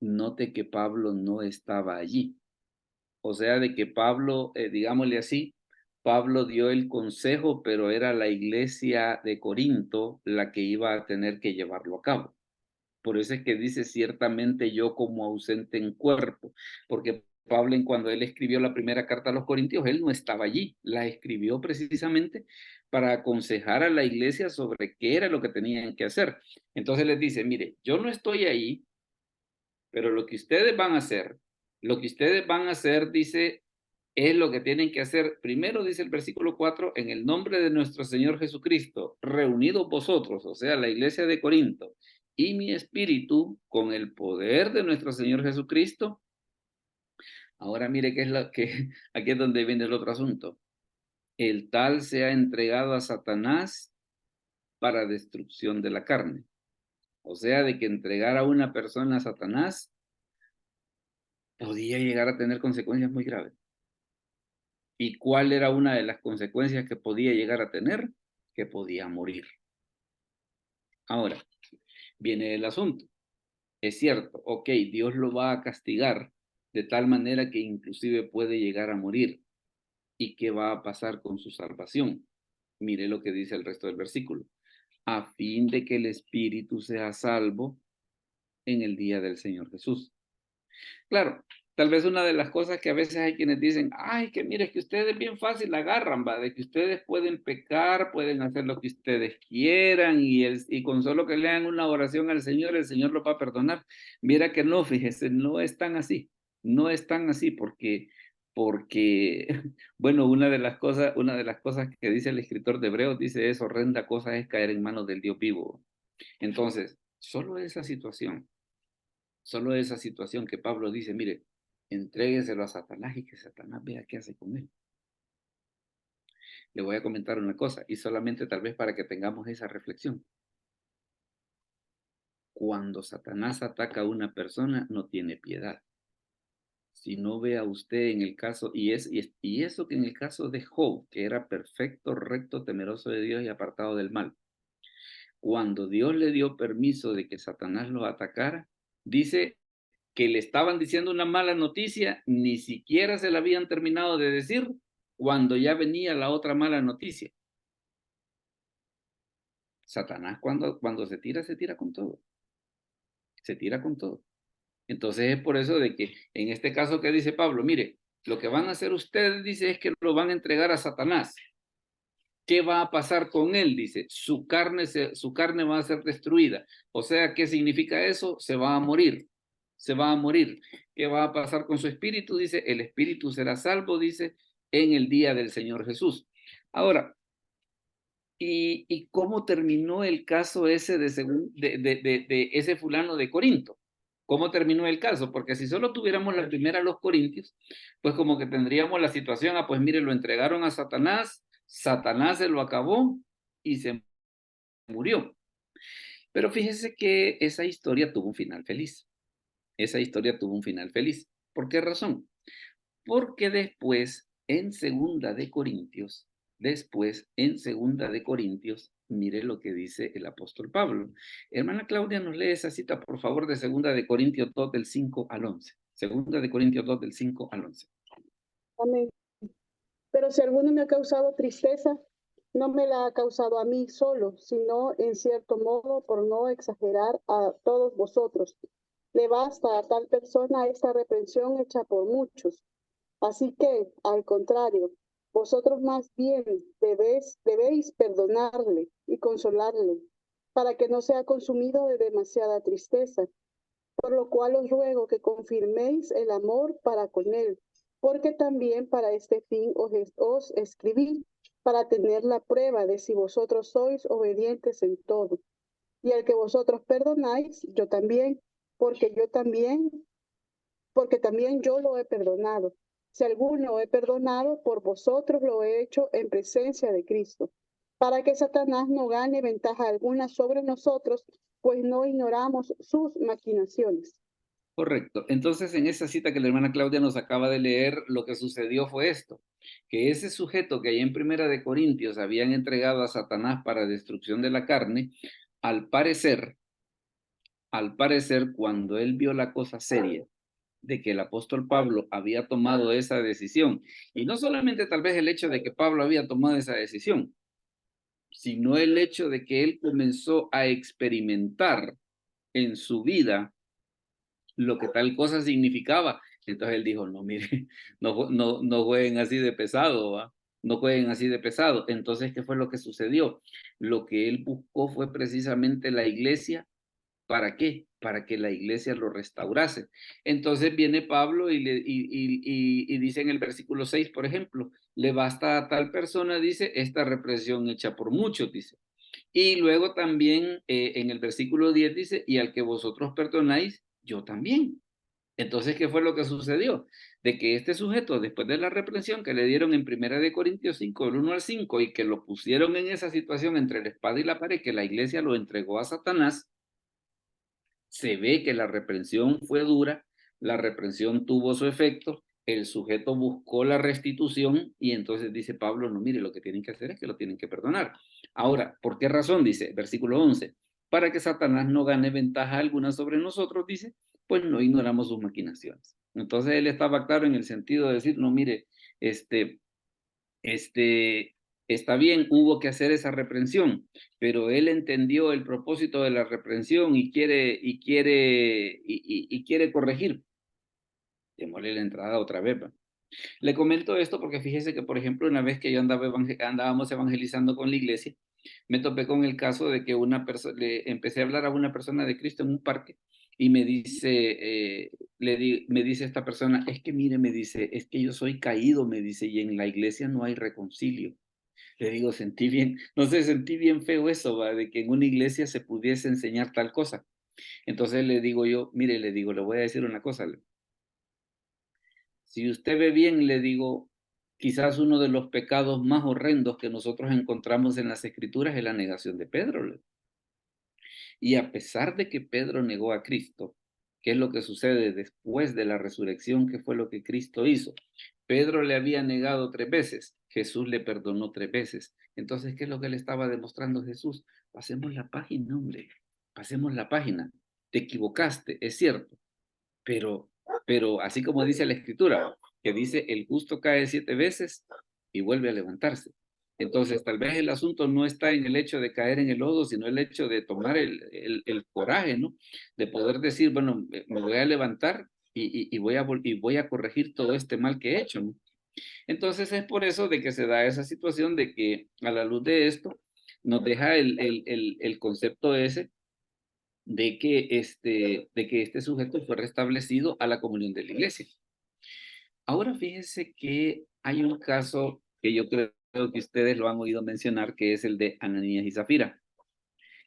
Note que Pablo no estaba allí. O sea, de que Pablo, digámosle así, Pablo dio el consejo, pero era la iglesia de Corinto la que iba a tener que llevarlo a cabo. Por eso es que dice ciertamente yo como ausente en cuerpo, porque Pablo cuando él escribió la primera carta a los Corintios, él no estaba allí, la escribió precisamente para aconsejar a la iglesia sobre qué era lo que tenían que hacer. Entonces les dice, mire, yo no estoy ahí, pero lo que ustedes van a hacer, Lo que ustedes van a hacer, dice, es lo que tienen que hacer. Primero dice el versículo 4, en el nombre de nuestro Señor Jesucristo, reunidos vosotros, o sea, la iglesia de Corinto, y mi espíritu, con el poder de nuestro Señor Jesucristo. Ahora mire qué es lo que, aquí es donde viene el otro asunto. El tal se ha entregado a Satanás para destrucción de la carne. O sea, de que entregar a una persona a Satanás podía llegar a tener consecuencias muy graves. ¿Y cuál era una de las consecuencias que podía llegar a tener? Que podía morir. Ahora, viene el asunto. Es cierto, ok, Dios lo va a castigar de tal manera que inclusive puede llegar a morir. ¿Y qué va a pasar con su salvación? Mire lo que dice el resto del versículo. A fin de que el espíritu sea salvo en el día del Señor Jesús. Claro, tal vez una de las cosas que a veces hay quienes dicen, ay, que mire, que ustedes bien fácil la agarran, va, de que ustedes pueden pecar, pueden hacer lo que ustedes quieran y con solo que lean una oración al Señor, el Señor lo va a perdonar. Mira que no, fíjese, no es tan así, no es tan así porque, bueno, una de las cosas que dice el escritor de Hebreos, dice es horrenda cosa es caer en manos del Dios vivo. Entonces, solo esa situación que Pablo dice, mire, entrégueselo a Satanás y que Satanás vea qué hace con él. Le voy a comentar una cosa, y solamente tal vez para que tengamos esa reflexión. Cuando Satanás ataca a una persona, no tiene piedad. Si no vea usted en el caso, y eso que en el caso de Job, que era perfecto, recto, temeroso de Dios y apartado del mal, cuando Dios le dio permiso de que Satanás lo atacara, dice que le estaban diciendo una mala noticia, ni siquiera se la habían terminado de decir cuando ya venía la otra mala noticia. Satanás cuando se tira con todo. Se tira con todo. Entonces es por eso de que en este caso que dice Pablo, mire, lo que van a hacer ustedes, dice, es que lo van a entregar a Satanás. ¿Qué va a pasar con él? Dice, su carne va a ser destruida. O sea, ¿qué significa eso? Se va a morir. Se va a morir. ¿Qué va a pasar con su espíritu? Dice, el espíritu será salvo, dice, en el día del Señor Jesús. Ahora, ¿y cómo terminó el caso ese de ese fulano de Corinto? ¿Cómo terminó el caso? Porque si solo tuviéramos la primera los Corintios, pues como que tendríamos la situación, pues mire, lo entregaron a Satanás, Satanás se lo acabó y se murió. Pero fíjese que esa historia tuvo un final feliz. Esa historia tuvo un final feliz. ¿Por qué razón? Porque después, en segunda de Corintios, mire lo que dice el apóstol Pablo. Hermana Claudia, nos lee esa cita, por favor, de segunda de Corintios 2, del 5 al 11. Segunda de Corintios 2, del 5 al 11. Amén. Pero si alguno me ha causado tristeza, no me la ha causado a mí solo, sino en cierto modo, por no exagerar, a todos vosotros. Le basta a tal persona esta reprensión hecha por muchos. Así que, al contrario, vosotros más bien debéis perdonarle y consolarle, para que no sea consumido de demasiada tristeza. Por lo cual os ruego que confirméis el amor para con él, porque también para este fin os escribí, para tener la prueba de si vosotros sois obedientes en todo. Y al que vosotros perdonáis, yo también, porque también yo lo he perdonado. Si alguno he perdonado, por vosotros lo he hecho en presencia de Cristo, para que Satanás no gane ventaja alguna sobre nosotros, pues no ignoramos sus maquinaciones. Correcto. Entonces, en esa cita que la hermana Claudia nos acaba de leer, lo que sucedió fue esto, que ese sujeto que ahí en Primera de Corintios habían entregado a Satanás para destrucción de la carne, al parecer, cuando él vio la cosa seria de que el apóstol Pablo había tomado esa decisión, y no solamente tal vez el hecho de que Pablo había tomado esa decisión, sino el hecho de que él comenzó a experimentar en su vida lo que tal cosa significaba. Entonces él dijo, no, mire, no jueguen así de pesado, ¿va? No jueguen así de pesado. Entonces, ¿qué fue lo que sucedió? Lo que él buscó fue precisamente la iglesia ¿Para qué? Para que la iglesia lo restaurase. Entonces viene Pablo y dice en el versículo 6, por ejemplo, le basta a tal persona, dice, esta represión hecha por muchos, dice. Y luego también en el versículo 10 dice, y al que vosotros perdonáis, yo también. Entonces, ¿qué fue lo que sucedió? De que este sujeto, después de la reprensión que le dieron en 1 Corintios 5, del 1 al 5, y que lo pusieron en esa situación entre la espada y la pared, que la iglesia lo entregó a Satanás, se ve que la reprensión fue dura, la reprensión tuvo su efecto, el sujeto buscó la restitución y entonces dice Pablo, no, mire, lo que tienen que hacer es que lo tienen que perdonar. Ahora, ¿por qué razón? Dice, versículo 11, para que Satanás no gane ventaja alguna sobre nosotros, dice, pues no ignoramos sus maquinaciones. Entonces él estaba claro en el sentido de decir, no, mire, este, está bien, hubo que hacer esa reprensión, pero él entendió el propósito de la reprensión y quiere corregir. Démosle la entrada otra vez, ¿va? Le comento esto porque fíjese que, por ejemplo, una vez que yo andábamos evangelizando con la iglesia, me topé con el caso de que le empecé a hablar a una persona de Cristo en un parque y me dice, me dice esta persona, es que mire, me dice, es que yo soy caído, me dice, y en la iglesia no hay reconcilio. Le digo, sentí bien, no sé, sentí bien feo eso, ¿va? De que en una iglesia se pudiese enseñar tal cosa. Entonces le digo yo, mire, le digo, le voy a decir una cosa. Si usted ve bien, le digo, quizás uno de los pecados más horrendos que nosotros encontramos en las Escrituras es la negación de Pedro. Y a pesar de que Pedro negó a Cristo, ¿qué es lo que sucede después de la resurrección? ¿Qué fue lo que Cristo hizo? Pedro le había negado 3 veces, Jesús le perdonó 3 veces. Entonces, ¿qué es lo que le estaba demostrando Jesús? Pasemos la página, hombre, pasemos la página. Te equivocaste, es cierto, pero así como dice la Escritura, que dice, el justo cae 7 veces y vuelve a levantarse. Entonces, tal vez el asunto no está en el hecho de caer en el lodo, sino el hecho de tomar el coraje, ¿no? De poder decir, bueno, me voy a levantar y voy a corregir todo este mal que he hecho, ¿no? Entonces, es por eso de que se da esa situación de que a la luz de esto nos deja el concepto ese de que este sujeto fue restablecido a la comunión de la iglesia. Ahora fíjense que hay un caso que yo creo que ustedes lo han oído mencionar, que es el de Ananías y Zafira.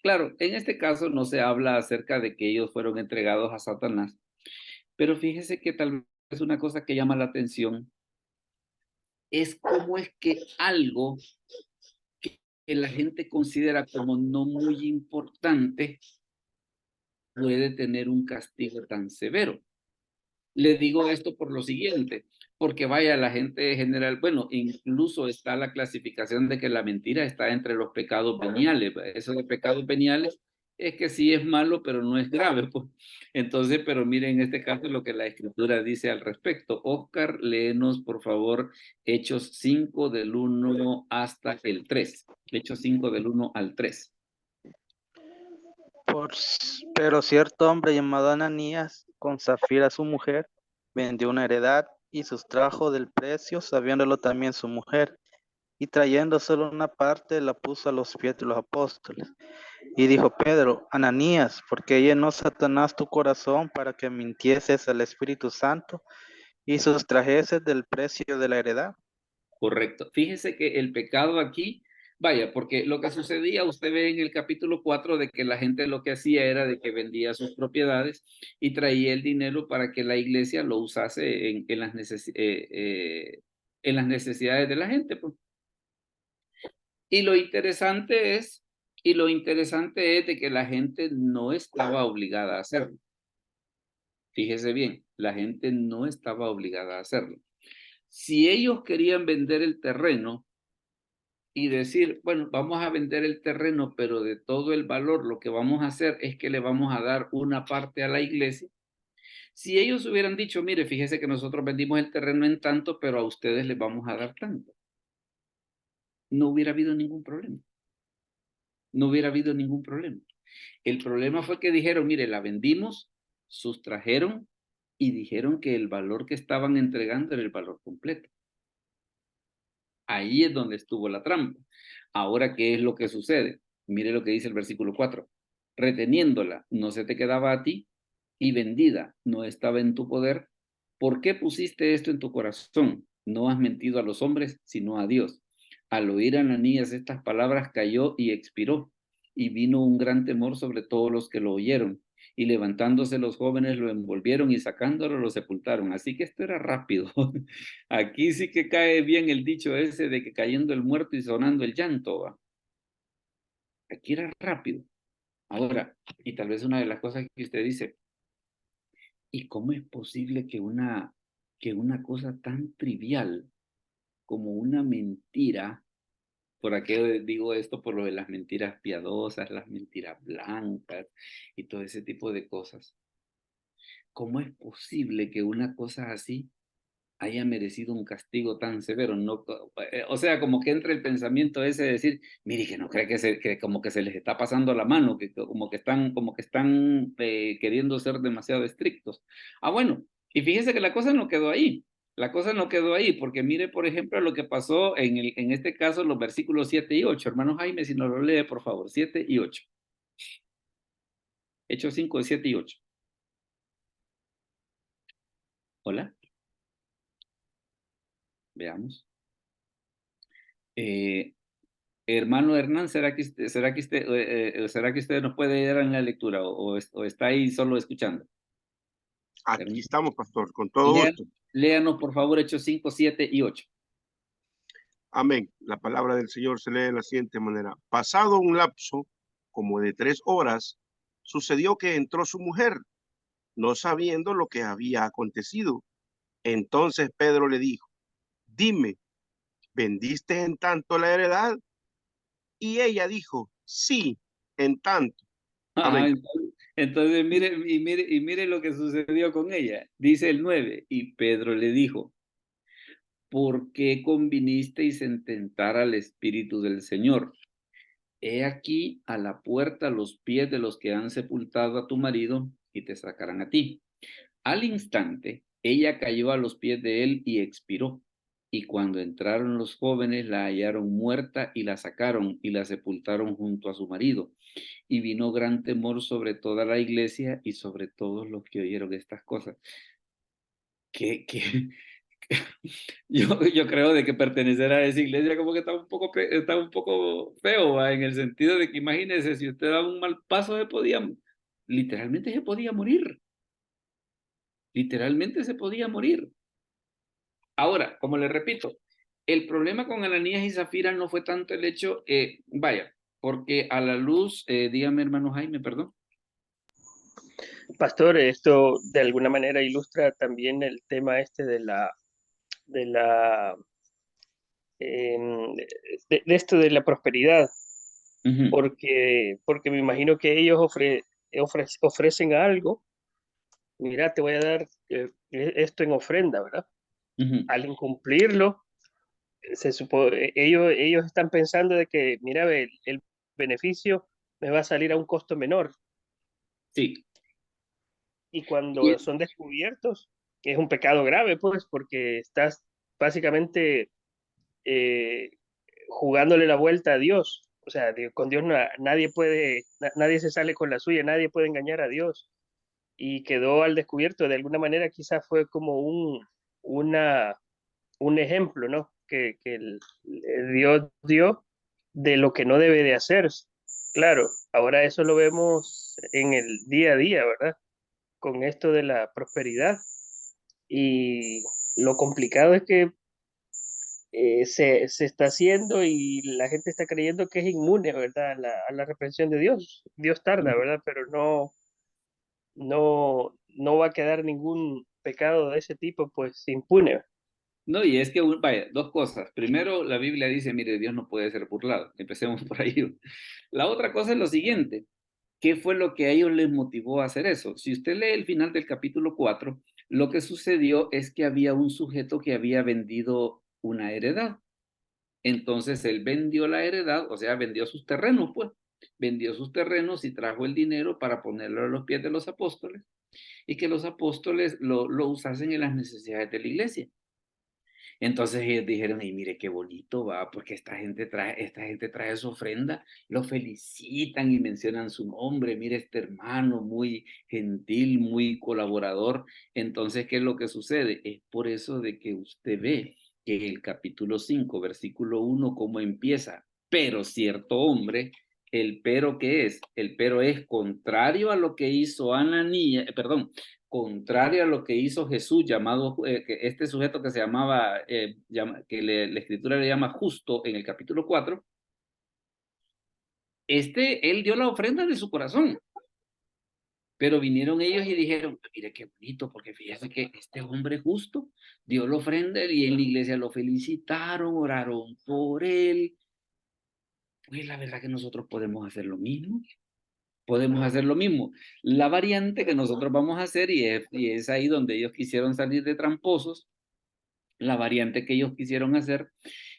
Claro, en este caso no se habla acerca de que ellos fueron entregados a Satanás, pero fíjese que tal vez una cosa que llama la atención es cómo es que algo que la gente considera como no muy importante puede tener un castigo tan severo. Le digo esto por lo siguiente, porque vaya, la gente general, bueno, incluso está la clasificación de que la mentira está entre los pecados veniales. Eso de pecados veniales es que sí es malo, pero no es grave, pues. Entonces, pero miren, en este caso lo que la Escritura dice al respecto. Oscar, léenos, por favor, Hechos 5 del 1 hasta el 3. Hechos 5 del 1 al 3. Pero cierto hombre llamado Ananías, con Zafira su mujer, vendió una heredad y sustrajo del precio, sabiéndolo también su mujer, y trayendo solo una parte, la puso a los pies de los apóstoles. Y dijo Pedro, Ananías, ¿por qué llenó Satanás tu corazón para que mintieses al Espíritu Santo y sustrajeses del precio de la heredad? Correcto. Fíjese que el pecado aquí, vaya, porque lo que sucedía, usted ve en el capítulo 4 de que la gente lo que hacía era de que vendía sus propiedades y traía el dinero para que la iglesia lo usase en las necesidades de la gente, pues. Y lo interesante es de que la gente no estaba obligada a hacerlo. Fíjese bien, la gente no estaba obligada a hacerlo. Si ellos querían vender el terreno y decir, bueno, vamos a vender el terreno, pero de todo el valor lo que vamos a hacer es que le vamos a dar una parte a la iglesia. Si ellos hubieran dicho, mire, fíjese que nosotros vendimos el terreno en tanto, pero a ustedes les vamos a dar tanto, no hubiera habido ningún problema. No hubiera habido ningún problema. El problema fue que dijeron, mire, la vendimos, sustrajeron y dijeron que el valor que estaban entregando era el valor completo. Ahí es donde estuvo la trampa. Ahora, ¿qué es lo que sucede? Mire lo que dice el versículo 4. reteniéndola, no se te quedaba a ti, y vendida, no estaba en tu poder. ¿Por qué pusiste esto en tu corazón? No has mentido a los hombres, sino a Dios. Al oír Ananías estas palabras, cayó y expiró, y vino un gran temor sobre todos los que lo oyeron. Y levantándose los jóvenes lo envolvieron y sacándolo lo sepultaron. Así que esto era rápido. Aquí sí que cae bien el dicho ese de que cayendo el muerto y sonando el llanto, ¿va? Aquí era rápido. Ahora, y tal vez una de las cosas que usted dice, ¿y cómo es posible que una cosa tan trivial como una mentira, por aquí digo esto por lo de las mentiras piadosas, las mentiras blancas y todo ese tipo de cosas, cómo es posible que una cosa así haya merecido un castigo tan severo? No, o sea, como que entra el pensamiento ese de decir, mire, que no cree que como que se les está pasando la mano, que como que están queriendo ser demasiado estrictos. Ah, bueno, y fíjese que la cosa no quedó ahí. La cosa no quedó ahí, porque mire, por ejemplo, lo que pasó en este caso, los versículos 7 y 8. Hermano Jaime, si nos lo lee, por favor, 7 y 8. Hechos 5, 7 y 8. Hola, veamos. Eh, Hermano Hernán, ¿será que usted nos puede dar en la lectura o está ahí solo escuchando? Aquí estamos, pastor, con todo Léanos, gusto. léanos, por favor, Hechos 5, 7 y 8. Amén. La palabra del Señor se lee de la siguiente manera. Pasado un lapso como de 3 horas, sucedió que entró su mujer, no sabiendo lo que había acontecido. Entonces Pedro le dijo, dime, ¿vendiste en tanto la heredad? Y ella dijo, sí, en tanto. Ah, Amén. entonces mire lo que sucedió con ella. Dice el 9, y Pedro le dijo, ¿por qué convinisteis en tentar al Espíritu del Señor? He aquí a la puerta los pies de los que han sepultado a tu marido y te sacarán a ti. Al instante, ella cayó a los pies de él y expiró. Y cuando entraron los jóvenes, la hallaron muerta y la sacaron y la sepultaron junto a su marido. Y vino gran temor sobre toda la iglesia y sobre todos los que oyeron estas cosas. Que yo creo de que pertenecer a esa iglesia como que está un poco feo, ¿va? En el sentido de que imagínese, si usted da un mal paso, literalmente se podía morir. Literalmente se podía morir. Ahora, como le repito, el problema con Ananías y Zafira no fue tanto el hecho, vaya, porque a la luz, dígame hermano Jaime, perdón. Pastor, esto de alguna manera ilustra también el tema este de la de esto de la prosperidad, Ujú, porque me imagino que ellos ofrecen algo. Mira, te voy a dar esto en ofrenda, ¿verdad? ujú. Al incumplirlo, ellos están pensando de que, mira, ve, el beneficio me va a salir a un costo menor. Sí. Y cuando Y- son descubiertos, es un pecado grave, pues, porque estás básicamente eh, jugándole la vuelta a Dios. O sea, con Dios nadie se sale con la suya, nadie puede engañar a Dios. Y quedó al descubierto, de alguna manera quizás fue como un ejemplo, ¿no? Que Dios dio de lo que no debe de hacer. Claro, ahora eso lo vemos en el día a día, ¿verdad? Con esto de la prosperidad. Y lo complicado es que se está haciendo y la gente está creyendo que es inmune, ¿verdad? A la reprensión de Dios. Dios tarda, ¿verdad? Pero no va a quedar ningún pecado de ese tipo, pues, impune. No, y es que, vaya, dos cosas. Primero, la Biblia dice, mire, Dios no puede ser burlado. Empecemos por ahí. La otra cosa es lo siguiente. ¿Qué fue lo que a ellos les motivó a hacer eso? Si usted lee el final del capítulo 4, lo que sucedió es que había un sujeto que había vendido una heredad. Entonces él vendió la heredad, o sea, vendió sus terrenos, pues. Vendió sus terrenos y trajo el dinero para ponerlo a los pies de los apóstoles y que los apóstoles lo usasen en las necesidades de la iglesia. Entonces ellos dijeron, y mire qué bonito va, porque esta gente trae su ofrenda, lo felicitan y mencionan su nombre, mire este hermano muy gentil, muy colaborador. Entonces, ¿qué es lo que sucede? Es por eso de que usted ve que el capítulo 5, versículo 1, cómo empieza. Pero cierto hombre, el pero ¿qué es? El pero es contrario a lo que hizo Ananías, perdón, contrario a lo que hizo Jesús, llamado, que este sujeto que se llamaba, que la escritura le llama justo en el capítulo 4, él dio la ofrenda de su corazón. Pero vinieron ellos y dijeron, mire qué bonito, porque fíjese que este hombre justo dio la ofrenda y en la iglesia lo felicitaron, oraron por él. Pues la verdad que nosotros podemos hacer lo mismo. Podemos hacer lo mismo. La variante que nosotros vamos a hacer, y es ahí donde ellos quisieron salir de tramposos, la variante que ellos quisieron hacer,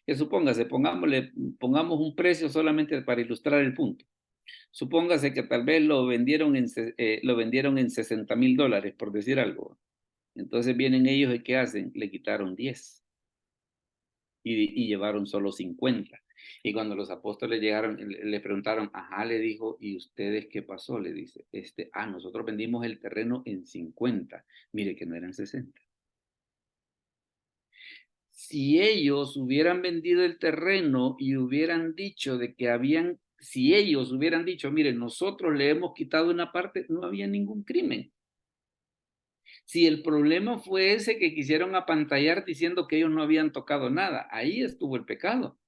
que supóngase, pongamos un precio solamente para ilustrar el punto. Supóngase que tal vez lo vendieron en $60,000, por decir algo. Entonces vienen ellos y ¿qué hacen? Le quitaron 10 y llevaron solo 50. Y cuando los apóstoles llegaron, le preguntaron, ajá, le dijo, ¿y ustedes qué pasó? Le dice, nosotros vendimos el terreno en 50. Mire que no eran 60. Si ellos hubieran vendido el terreno y hubieran dicho de que si ellos hubieran dicho, mire, nosotros le hemos quitado una parte, no había ningún crimen. Si el problema fue ese que quisieron apantallar diciendo que ellos no habían tocado nada, ahí estuvo el pecado,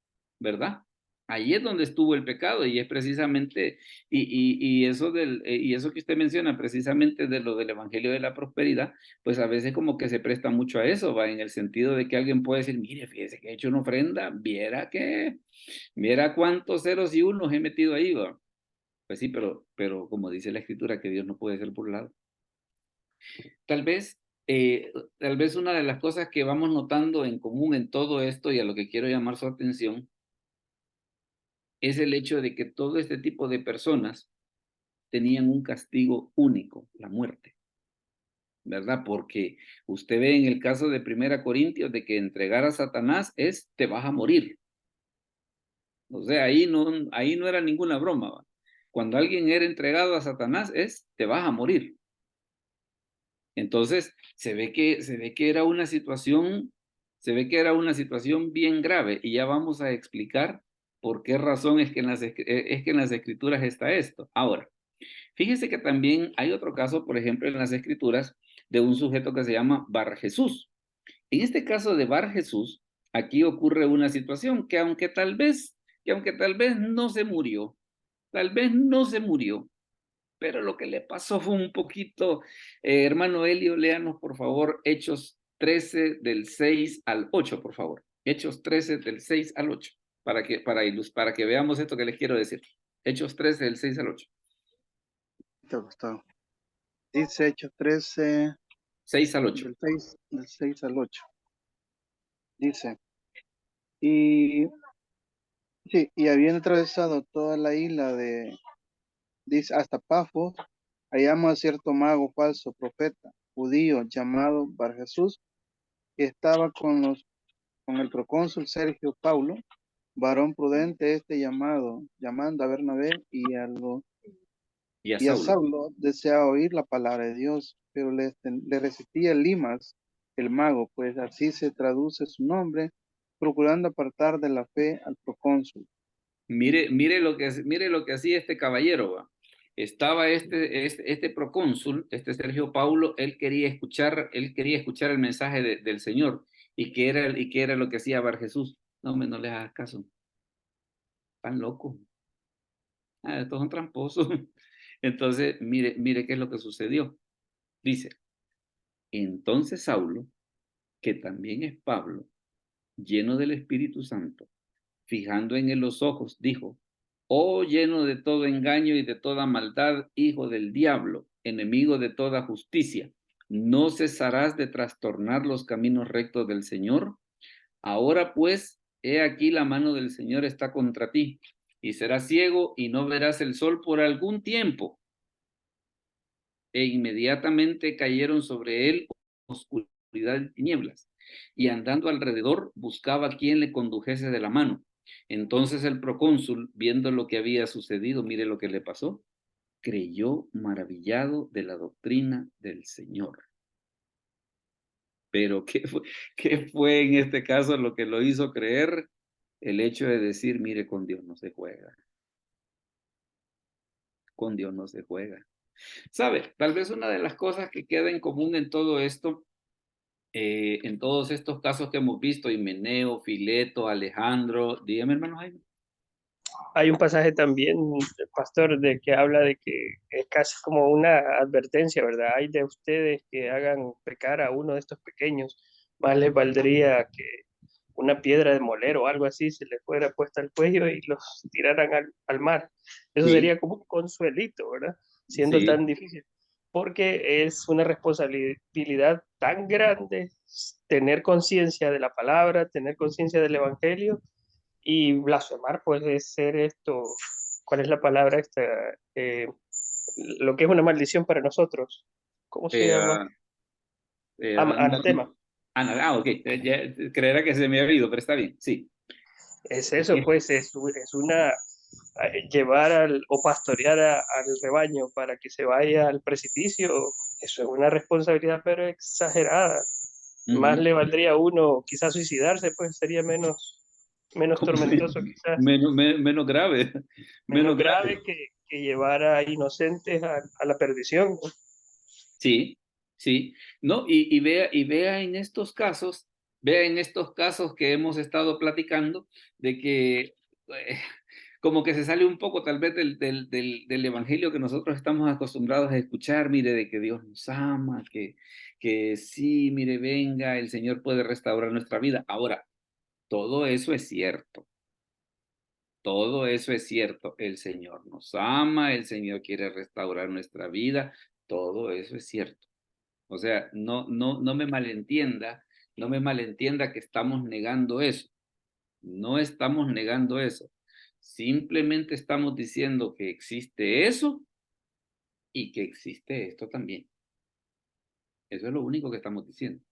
¿verdad? Ahí es donde estuvo el pecado y es precisamente, y eso que usted menciona precisamente de lo del Evangelio de la Prosperidad, pues a veces como que se presta mucho a eso, va, en el sentido de que alguien puede decir, mire, fíjese que he hecho una ofrenda, viera cuántos ceros y unos he metido ahí, va. Pues sí, pero como dice la Escritura, que Dios no puede ser burlado. Tal vez una de las cosas que vamos notando en común en todo esto y a lo que quiero llamar su atención es el hecho de que todo este tipo de personas tenían un castigo único, la muerte, ¿verdad? Porque usted ve en el caso de 1 Corintios de que entregar a Satanás te vas a morir. O sea, ahí no era ninguna broma, ¿va? Cuando alguien era entregado a Satanás te vas a morir. Entonces, se ve que era una situación bien grave y ya vamos a explicar por qué razón es que en las escrituras está esto. Ahora, fíjese que también hay otro caso, por ejemplo, en las escrituras de un sujeto que se llama Bar Jesús. En este caso de Bar Jesús, aquí ocurre una situación que aunque tal vez no se murió, pero lo que le pasó fue un poquito, hermano Elio, léanos por favor Hechos 13 del 6 al 8, por favor. Hechos 13 del 6 al 8, para que veamos esto que les quiero decir. Hechos 13 del 6 al 8. Gustavo. Dice Hechos 13, 6 al 8. del 6 al 8. Dice, y habían atravesado toda la isla dice, hasta Pafos, hallamos a cierto mago falso, profeta, judío, llamado Bar Jesús, que estaba con el procónsul Sergio Paulo, varón prudente, llamando a Bernabé y a Saulo, deseaba oír la palabra de Dios, pero le resistía Elimas, el mago, pues así se traduce su nombre, procurando apartar de la fe al procónsul. Mire lo que hacía este caballero, ¿va? Estaba este procónsul, Sergio Paulo, él quería escuchar el mensaje del Señor. ¿Y qué era lo que hacía Bar Jesús? No, no les hagas caso. Están locos. Estos son tramposos. Entonces, mire qué es lo que sucedió. Dice, entonces Saulo, que también es Pablo, lleno del Espíritu Santo, fijando en él los ojos, dijo, oh lleno de todo engaño y de toda maldad, hijo del diablo, enemigo de toda justicia, ¿no cesarás de trastornar los caminos rectos del Señor? Ahora pues, he aquí la mano del Señor está contra ti, y serás ciego y no verás el sol por algún tiempo. E inmediatamente cayeron sobre él oscuridad y tinieblas. y andando alrededor buscaba a quien le condujese de la mano. Entonces el procónsul, viendo lo que había sucedido, mire lo que le pasó, creyó maravillado de la doctrina del Señor. Pero qué fue en este caso lo que lo hizo creer? El hecho de decir, mire, con Dios no se juega. Con Dios no se juega. ¿Sabe? Tal vez una de las cosas que queda en común en todo esto, en todos estos casos que hemos visto, Himeneo, Fileto, Alejandro, dígame, hermano Jaime. Hay un pasaje también, pastor, de que habla de que es casi como una advertencia, ¿verdad? Hay de ustedes que hagan pecar a uno de estos pequeños, más les valdría que una piedra de moler o algo así se les fuera puesta al cuello y los tiraran al mar. Eso Sí, sería como un consuelito, ¿verdad? Siendo sí, tan difícil, porque es una responsabilidad tan grande tener conciencia de la palabra, tener conciencia del evangelio, y blasfemar puede ser esto, ¿cuál es la palabra esta? Eh, lo que es una maldición para nosotros. ¿Cómo se llama? ah, no, Anatema. ok, creerá que se me ha ido, pero está bien, sí. Es eso, pues, es una llevar o pastorear al rebaño para que se vaya al precipicio. Eso es una responsabilidad, pero exagerada. Más Ujú. le valdría a uno quizás suicidarse, pues sería menos Como tormentoso, quizás menos grave, menos menos grave. grave que llevar a inocentes a la perdición, ¿no? Sí, sí, ¿no? Y vea vea en estos casos que hemos estado platicando, de que como que se sale un poco tal vez del evangelio que nosotros estamos acostumbrados a escuchar, mire, de que Dios nos ama, que sí, mire, venga, el Señor puede restaurar nuestra vida. Ahora, todo eso es cierto. Todo eso es cierto. El Señor nos ama, el Señor quiere restaurar nuestra vida. Todo eso es cierto. O sea, no me malentienda, no me malentienda que estamos negando eso. No estamos negando eso. Simplemente estamos diciendo que existe eso y que existe esto también. Eso es lo único que estamos diciendo.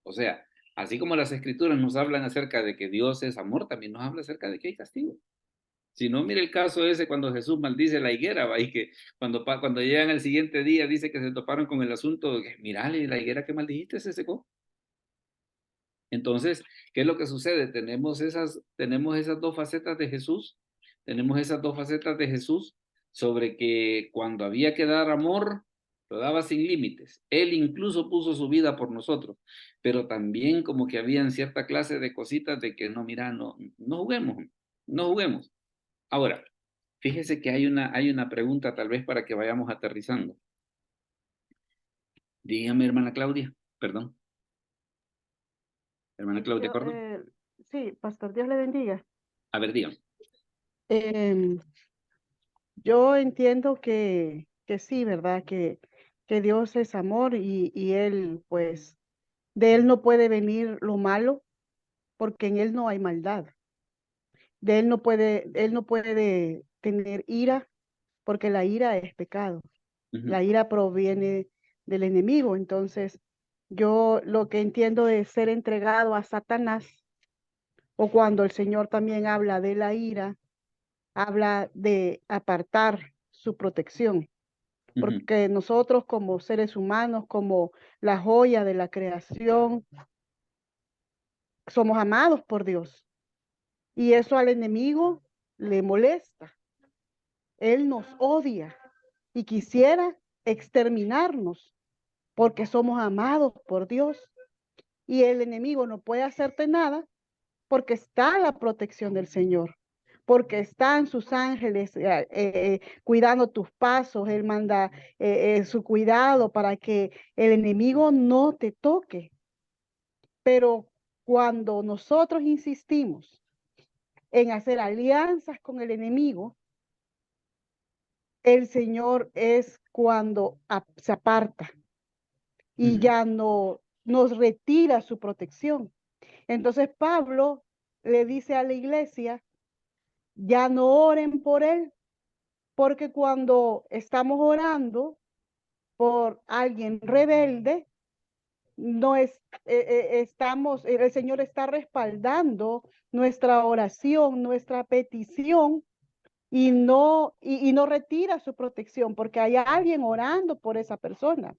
O sea, así como las escrituras nos hablan acerca de que Dios es amor, también nos habla acerca de que hay castigo. Si no, mire el caso ese cuando Jesús maldice la higuera, ¿va? Y que cuando llegan al siguiente día dice que se toparon con el asunto de que, mirale, la higuera que maldijiste se secó. Entonces, ¿qué es lo que sucede? Tenemos esas dos facetas de Jesús, tenemos esas dos facetas de Jesús sobre que cuando había que dar amor, lo daba sin límites. Él incluso puso su vida por nosotros, pero también como que habían cierta clase de cositas de que no, mira, no juguemos, no juguemos. Ahora, fíjese que hay una pregunta tal vez para que vayamos aterrizando. Dígame, hermana Claudia, perdón. Hermana Claudia Yo, Córdoba. sí, pastor, Dios le bendiga. A ver, dígame. Em, yo entiendo que sí, ¿verdad? Que Dios es amor y Él, pues, de Él no puede venir lo malo porque en Él no hay maldad. De Él no puede tener ira porque la ira es pecado. Ujú, La ira proviene del enemigo. Entonces, yo lo que entiendo es ser entregado a Satanás, o cuando el Señor también habla de la ira, habla de apartar su protección, ujú, porque nosotros como seres humanos, como la joya de la creación, somos amados por Dios y eso al enemigo le molesta. Él nos odia y quisiera exterminarnos porque somos amados por Dios y el enemigo no puede hacerte nada porque está la protección del Señor, porque están sus ángeles cuidando tus pasos. Él manda su cuidado para que el enemigo no te toque. Pero cuando nosotros insistimos en hacer alianzas con el enemigo, el Señor es cuando se aparta y ujú, ya no nos retira su protección. Entonces Pablo le dice a la iglesia, ya no oren por él, porque cuando estamos orando por alguien rebelde, no es, el Señor está respaldando nuestra oración, nuestra petición, y no retira su protección porque hay alguien orando por esa persona.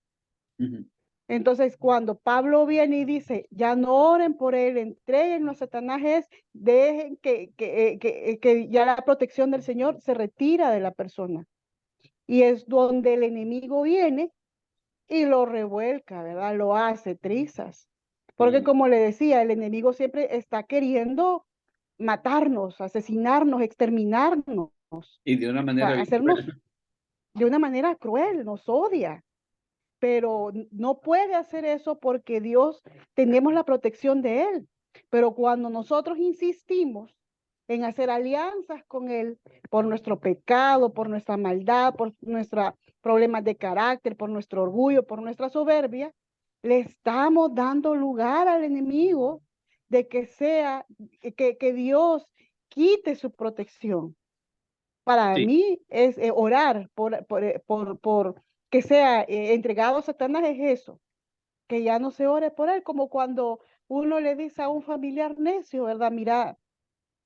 Ujú. Entonces, cuando Pablo viene y dice, ya no oren por él, entréguenlo a Satanás, dejen que ya la protección del Señor se retira de la persona. Y es donde el enemigo viene y lo revuelca, ¿verdad? Lo hace trizas. Porque como le decía, el enemigo siempre está queriendo matarnos, asesinarnos, exterminarnos, Y de una manera bien hacernos cruel. de una manera cruel, nos odia. Pero no puede hacer eso porque Dios, tenemos la protección de Él. Pero cuando nosotros insistimos en hacer alianzas con Él por nuestro pecado, por nuestra maldad, por nuestros problemas de carácter, por nuestro orgullo, por nuestra soberbia, le estamos dando lugar al enemigo de que Dios quite su protección. Para Sí, mí es orar por que sea entregado a Satanás, es eso, que ya no se ore por él, como cuando uno le dice a un familiar necio, ¿verdad? Mira,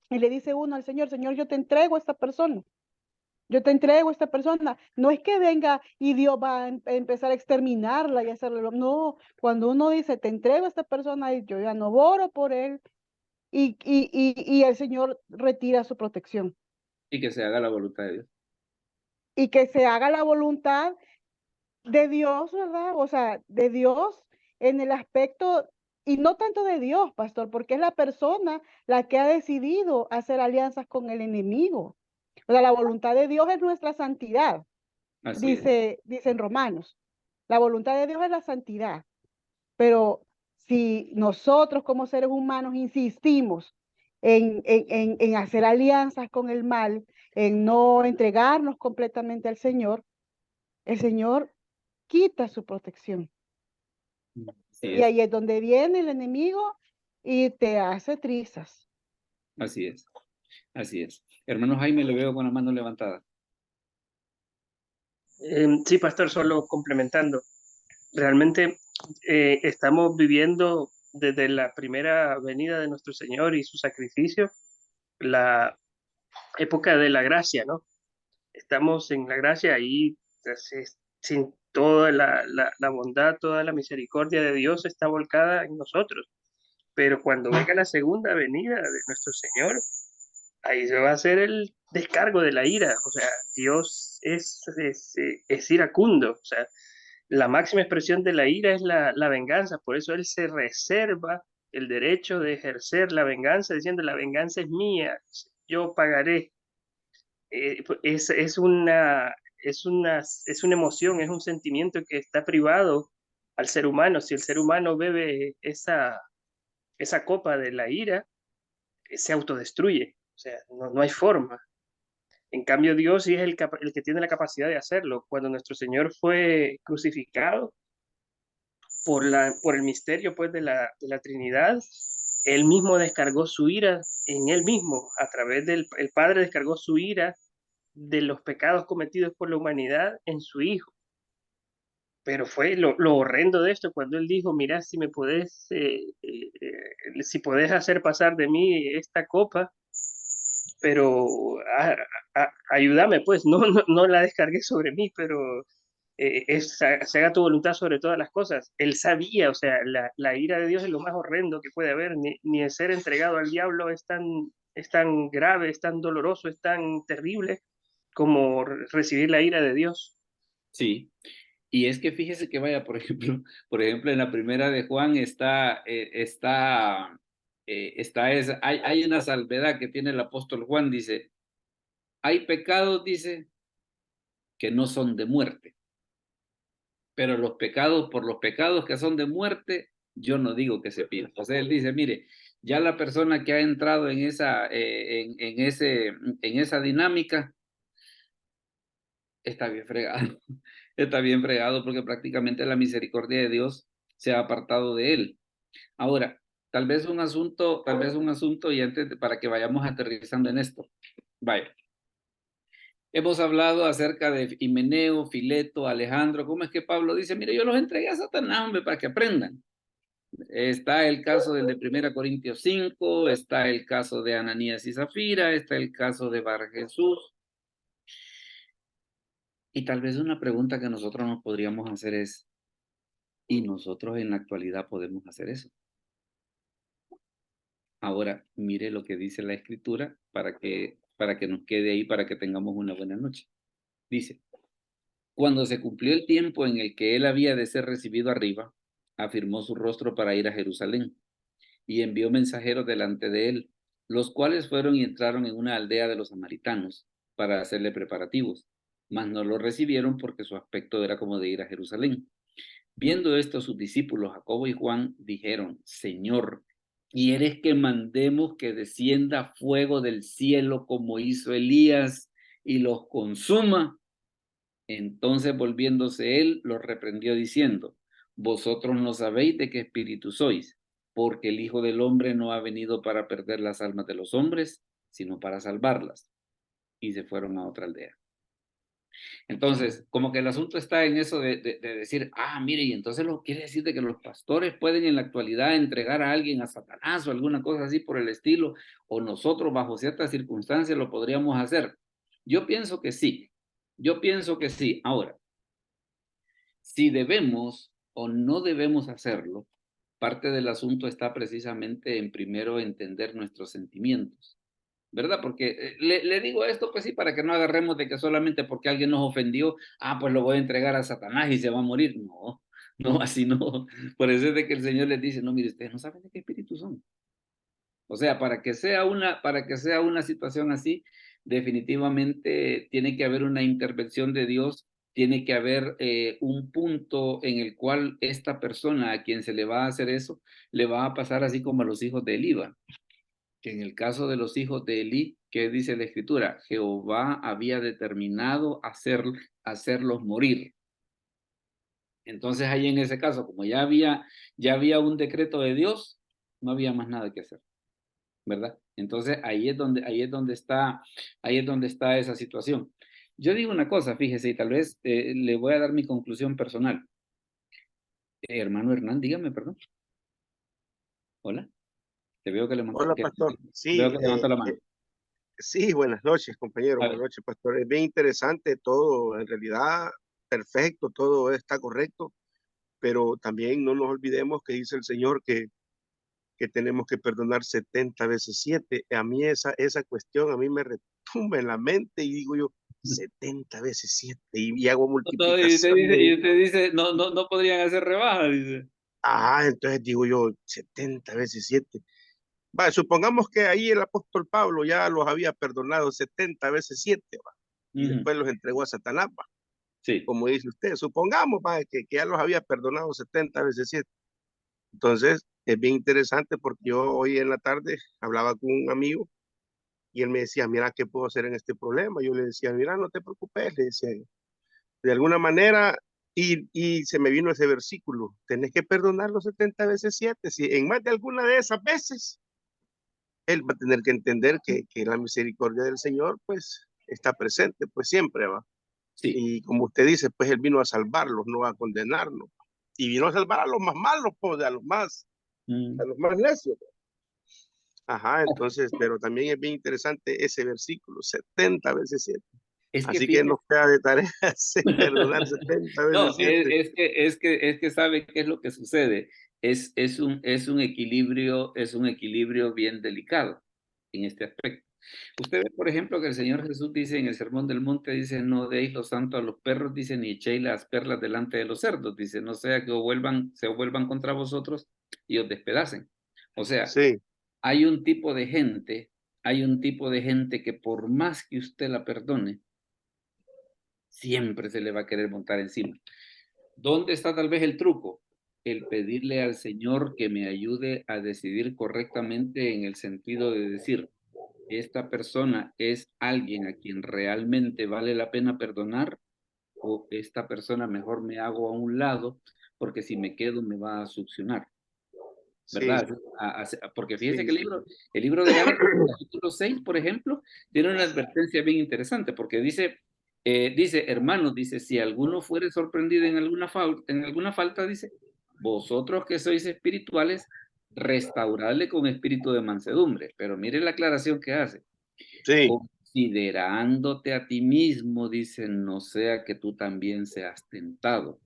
y le dice uno al Señor, Señor, yo te entrego a esta persona, yo te entrego a esta persona. No es que venga y Dios va a empezar a exterminarla y hacerle no, cuando uno dice, te entrego a esta persona, y yo ya no oro por él, y el Señor retira su protección. y que se haga la voluntad de Dios. Y que se haga la voluntad de Dios, ¿verdad? O sea, de Dios en el aspecto, y no tanto de Dios, pastor, porque es la persona la que ha decidido hacer alianzas con el enemigo. O sea, la voluntad de Dios es nuestra santidad, Así es. dicen Romanos. La voluntad de Dios es la santidad. Pero si nosotros como seres humanos insistimos en hacer alianzas con el mal, en no entregarnos completamente al Señor, el Señor quita su protección. Así Y es. ahí es donde viene el enemigo y te hace trizas. Así es. Así es. Hermano Jaime, lo veo con la mano levantada. Sí, pastor, solo complementando. Realmente estamos viviendo desde la primera venida de nuestro Señor y su sacrificio, la época de la gracia, ¿no? Estamos en la gracia y sin toda la bondad, toda la misericordia de Dios está volcada en nosotros. Pero cuando venga la segunda venida de nuestro Señor, ahí se va a hacer el descargo de la ira. O sea, Dios es iracundo. O sea, la máxima expresión de la ira es la venganza. Por eso Él se reserva el derecho de ejercer la venganza, diciendo, la venganza es mía, yo pagaré. Es una emoción, es un sentimiento que está privado al ser humano. Si el ser humano bebe esa copa de la ira, se autodestruye. O sea, no hay forma. En cambio, Dios sí es el que tiene la capacidad de hacerlo. Cuando nuestro Señor fue crucificado por el misterio pues, de la Trinidad, Él mismo descargó su ira en Él mismo. A través el Padre descargó su ira de los pecados cometidos por la humanidad en su Hijo. Pero fue lo horrendo de esto cuando Él dijo, mira, si podés hacer pasar de mí esta copa, pero ayúdame, pues, no la descargué sobre mí, pero se haga tu voluntad sobre todas las cosas. Él sabía, o sea, la ira de Dios es lo más horrendo que puede haber, ni el ser entregado al diablo es tan grave, es tan doloroso, es tan terrible como recibir la ira de Dios. Sí. Y es que fíjese que vaya, por ejemplo, en la primera de Juan hay una salvedad que tiene el apóstol Juan, dice, hay pecados, dice, que no son de muerte, pero por los pecados que son de muerte, yo no digo que se pida. O sea, él dice, mire, ya la persona que ha entrado en esa dinámica está bien fregado, está bien fregado porque prácticamente la misericordia de Dios se ha apartado de él. Ahora, tal vez un asunto y para que vayamos aterrizando en esto. Vaya. Hemos hablado acerca de Himeneo, Fileto, Alejandro. ¿Cómo es que Pablo dice? Mire, yo los entregué a Satanás, hombre, para que aprendan. Está el caso del de 1 Corintios 5, está el caso de Ananías y Zafira, está el caso de Bar Jesús. Y tal vez una pregunta que nosotros nos podríamos hacer es, ¿y nosotros en la actualidad podemos hacer eso? Ahora, mire lo que dice la Escritura para que nos quede ahí, para que tengamos una buena noche. Dice, cuando se cumplió el tiempo en el que él había de ser recibido arriba, afirmó su rostro para ir a Jerusalén y envió mensajeros delante de él, los cuales fueron y entraron en una aldea de los samaritanos para hacerle preparativos, mas no lo recibieron porque su aspecto era como de ir a Jerusalén. Viendo esto, sus discípulos Jacobo y Juan dijeron, Señor, ¿quieres que mandemos que descienda fuego del cielo como hizo Elías y los consuma? Entonces, volviéndose él, los reprendió diciendo, vosotros no sabéis de qué espíritu sois, porque el Hijo del Hombre no ha venido para perder las almas de los hombres, sino para salvarlas. Y se fueron a otra aldea. Entonces, como que el asunto está en eso de decir, mire, y entonces lo quiere decir de que los pastores pueden en la actualidad entregar a alguien a Satanás o alguna cosa así por el estilo, o nosotros bajo ciertas circunstancias lo podríamos hacer. Yo pienso que sí. Ahora, si debemos o no debemos hacerlo, parte del asunto está precisamente en primero entender nuestros sentimientos, ¿verdad? Porque le digo esto, pues sí, para que no agarremos de que solamente porque alguien nos ofendió, pues lo voy a entregar a Satanás y se va a morir. No, no, así no. Por eso es de que el Señor les dice, no, mire, ustedes no saben de qué espíritu son. O sea, para que sea una situación así, definitivamente tiene que haber una intervención de Dios, tiene que haber un punto en el cual esta persona a quien se le va a hacer eso, le va a pasar así como a los hijos de Elí, que en el caso de los hijos de Elí, ¿qué dice la Escritura? Jehová había determinado hacerlos morir. Entonces ahí en ese caso, como ya había un decreto de Dios, no había más nada que hacer, ¿verdad? Entonces ahí es donde está esa situación. Yo digo una cosa, fíjese, y tal vez le voy a dar mi conclusión personal. Hermano Hernán, dígame, perdón. Hola, te veo que levantó, Hola, pastor. veo Sí, que levantó la mano. sí, buenas noches, compañero. A Buenas ver. noches, pastor. Es bien interesante todo, en realidad, perfecto, todo está correcto, pero también no nos olvidemos que dice el Señor que tenemos que perdonar 70 veces 7. A mí esa cuestión, a mí me retumba en la mente y digo yo, 70 veces 7 y hago No, y usted multiplicación. dice, no podrían hacer rebaja, dice. Entonces digo yo, 70 veces 7. Va, supongamos que ahí el apóstol Pablo ya los había perdonado 70 veces 7, y después los entregó a Satanás, Sí. como dice usted. Supongamos que ya los había perdonado 70 veces 7. Entonces, es bien interesante porque yo hoy en la tarde hablaba con un amigo y él me decía, mira, ¿qué puedo hacer en este problema? Yo le decía, mira, no te preocupes, le decía, de alguna manera, y se me vino ese versículo, tenés que perdonar los 70 veces 7. Si en más de alguna de esas veces, él va a tener que entender que la misericordia del Señor, pues, está presente, pues siempre va. Sí. Y como usted dice, pues él vino a salvarlos, no a condenarnos. Y vino a salvar a los más malos, pues, a los más necios. Entonces, pero también es bien interesante ese versículo, 70 veces 7. Así que nos queda de tarea perdonar 70 veces 7. Es que sabe qué es lo que sucede. Es un equilibrio bien delicado en este aspecto. Usted ve, por ejemplo, que el Señor Jesús dice en el Sermón del Monte, dice, no deis lo santo a los perros, dice, ni echéis las perlas delante de los cerdos, dice, no sea que se vuelvan contra vosotros y os despedacen. O sea, sí. hay un tipo de gente que por más que usted la perdone, siempre se le va a querer montar encima. ¿Dónde está tal vez el truco? El pedirle al Señor que me ayude a decidir correctamente en el sentido de decir, esta persona es alguien a quien realmente vale la pena perdonar, o esta persona mejor me hago a un lado porque si me quedo me va a succionar, ¿verdad? Sí. Porque fíjense que el libro de Gálatas, capítulo 6, por ejemplo, tiene una advertencia bien interesante porque dice, hermanos, dice, si alguno fuere sorprendido en alguna falta, dice, vosotros que sois espirituales, restauradle con espíritu de mansedumbre. Pero mire la aclaración que hace. Sí, Considerándote a ti mismo, dice, no sea que tú también seas tentado.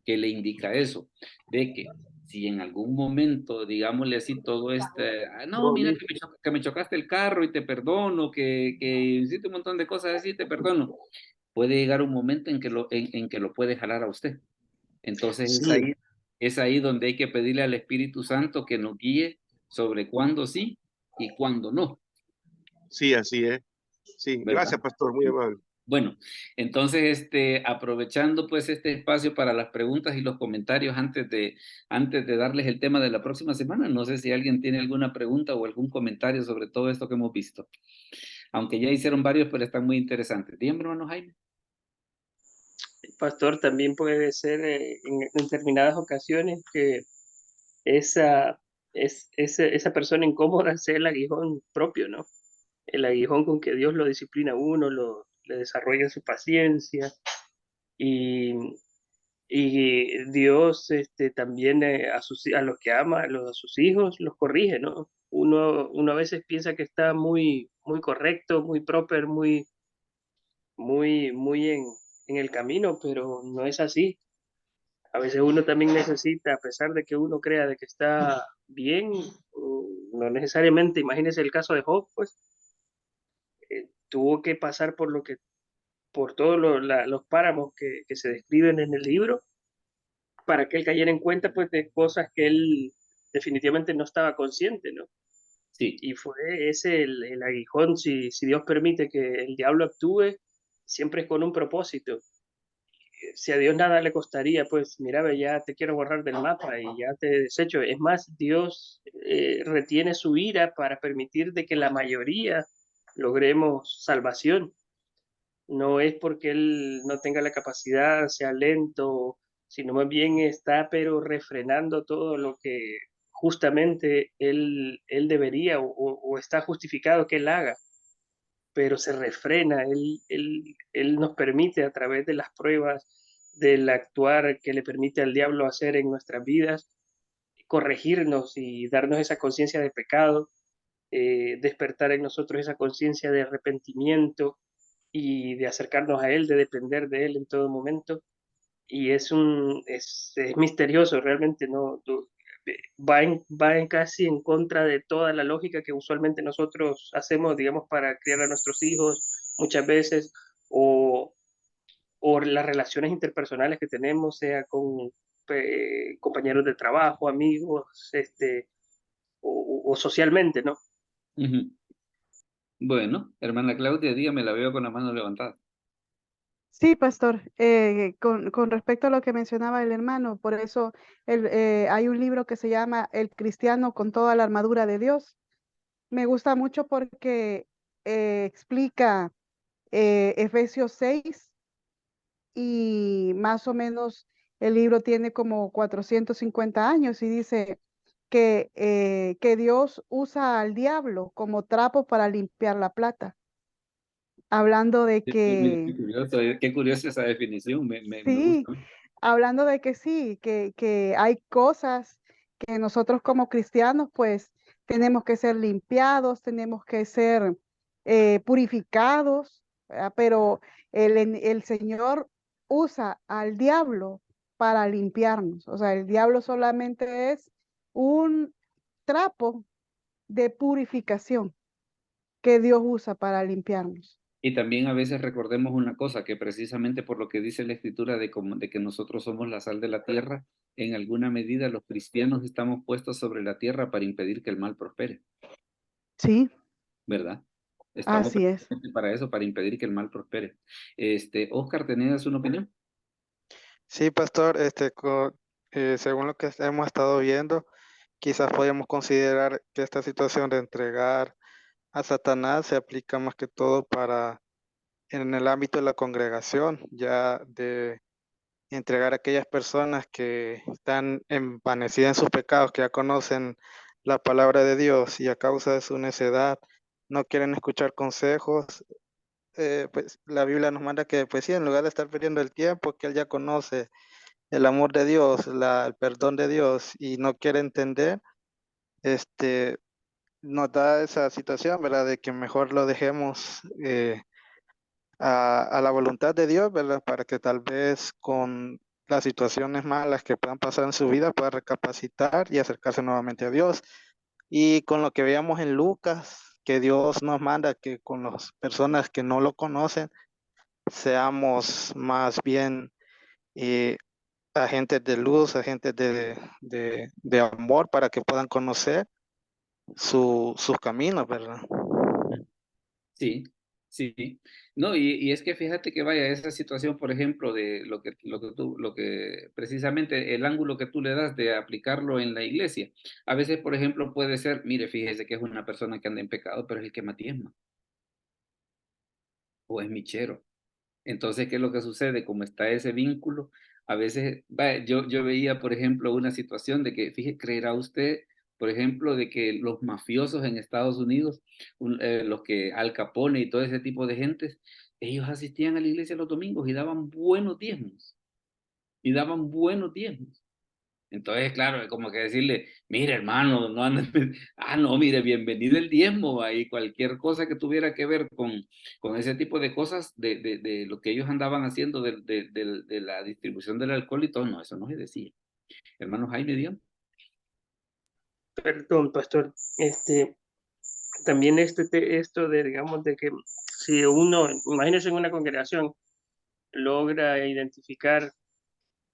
¿Qué le indica eso? De que si en algún momento, digámosle así, todo este, no, mira que me chocaste el carro y te perdono, que hiciste un montón de cosas así, te perdono. Puede llegar un momento en que lo puede jalar a usted. Entonces sí, es ahí donde hay que pedirle al Espíritu Santo que nos guíe sobre cuándo sí y cuándo no, sí, así es. Sí, ¿verdad? gracias, pastor, muy amable. Bueno, entonces, aprovechando pues este espacio para las preguntas y los comentarios antes de darles el tema de la próxima semana, no sé si alguien tiene alguna pregunta o algún comentario sobre todo esto que hemos visto. Aunque ya hicieron varios, pero están muy interesantes. Dígame, hermano Jaime. Pastor, también puede ser en determinadas ocasiones que esa persona incómoda sea el aguijón propio, ¿no? El aguijón con que Dios lo disciplina a uno, le desarrolla su paciencia y, y Dios también a los que ama, a sus hijos, los corrige, ¿no? Uno a veces piensa que está muy, muy correcto, muy proper, muy en el camino, pero no es así. A veces uno también necesita, a pesar de que uno crea de que está bien, no necesariamente, imagínese el caso de Job, pues tuvo que pasar por todos los páramos que se describen en el libro para que él cayera en cuenta pues de cosas que él definitivamente no estaba consciente, ¿no? Sí, Y fue ese el aguijón, si Dios permite que el diablo actúe, siempre es con un propósito. Si a Dios nada le costaría, pues mira, ve, ya te quiero borrar del mapa y ya te desecho. Es más, Dios retiene su ira para permitir de que la mayoría logremos salvación. No es porque Él no tenga la capacidad, sea lento, sino más bien está pero refrenando todo lo que justamente Él debería o está justificado que Él haga, pero se refrena, él nos permite a través de las pruebas, del actuar que le permite al diablo hacer en nuestras vidas, corregirnos y darnos esa conciencia de pecado, despertar en nosotros esa conciencia de arrepentimiento y de acercarnos a Él, de depender de Él en todo momento. Y es misterioso, realmente no, va en casi en contra de toda la lógica que usualmente nosotros hacemos, digamos, para criar a nuestros hijos muchas veces, o, o las relaciones interpersonales que tenemos, sea con compañeros de trabajo, amigos, o socialmente, ¿no? ujú. Bueno, hermana Claudia, dígame, la veo con la mano levantada. Sí, pastor, con respecto a lo que mencionaba el hermano, por eso hay un libro que se llama El cristiano con toda la armadura de Dios. Me gusta mucho porque explica Efesios 6 y más o menos el libro tiene como 450 años y dice que Dios usa al diablo como trapo para limpiar la plata, hablando de Mire, que qué curiosa esa definición, me sí, gusta. hablando de que sí, que hay cosas que nosotros como cristianos pues tenemos que ser limpiados, tenemos que ser purificados, ¿verdad? Pero el Señor usa al diablo para limpiarnos. O sea, el diablo solamente es un trapo de purificación que Dios usa para limpiarnos. Y también a veces recordemos una cosa, que precisamente por lo que dice la Escritura de que nosotros somos la sal de la tierra, en alguna medida los cristianos estamos puestos sobre la tierra para impedir que el mal prospere, Sí, ¿verdad? Estamos así es. precisamente para eso, para impedir que el mal prospere. Oscar, ¿tenías una opinión? Sí, pastor, según lo que hemos estado viendo, quizás podemos considerar que esta situación de entregar a Satanás se aplica más que todo para en el ámbito de la congregación, ya de entregar a aquellas personas que están envanecidas en sus pecados, que ya conocen la palabra de Dios y a causa de su necedad no quieren escuchar consejos. Pues la Biblia nos manda que, pues sí, en lugar de estar perdiendo el tiempo, que él ya conoce el amor de Dios, el perdón de Dios y no quiere entender, nos da esa situación, ¿verdad? De que mejor lo dejemos a la voluntad de Dios, ¿verdad? Para que tal vez con las situaciones malas que puedan pasar en su vida pueda recapacitar y acercarse nuevamente a Dios. Y con lo que veamos en Lucas, que Dios nos manda que con las personas que no lo conocen, seamos más bien eh, agentes de luz, agentes de amor para que puedan conocer sus caminos, ¿verdad? Sí, sí. No, y es que fíjate que vaya, esa situación, por ejemplo, de lo que precisamente el ángulo que tú le das de aplicarlo en la iglesia. A veces, por ejemplo, puede ser, mire, fíjese que es una persona que anda en pecado, pero es el que más diezma, o es michero. Entonces, ¿qué es lo que sucede? Como está ese vínculo, a veces, vaya, yo veía, por ejemplo, una situación de que, fíjese, ¿creerá usted, por ejemplo, de que los mafiosos en Estados Unidos, los que Al Capone y todo ese tipo de gentes, ellos asistían a la iglesia los domingos y daban buenos diezmos, y daban buenos diezmos? Entonces, claro, es como que decirle, mire, hermano, no andes, no, mire, bienvenido el diezmo, ahí cualquier cosa que tuviera que ver con ese tipo de cosas, de lo que ellos andaban haciendo de la distribución del alcohol y todo, no, eso no se decía. Hermano Jaime, dígame. Perdón, pastor. También esto de, digamos, de que si uno, imagínese en una congregación, logra identificar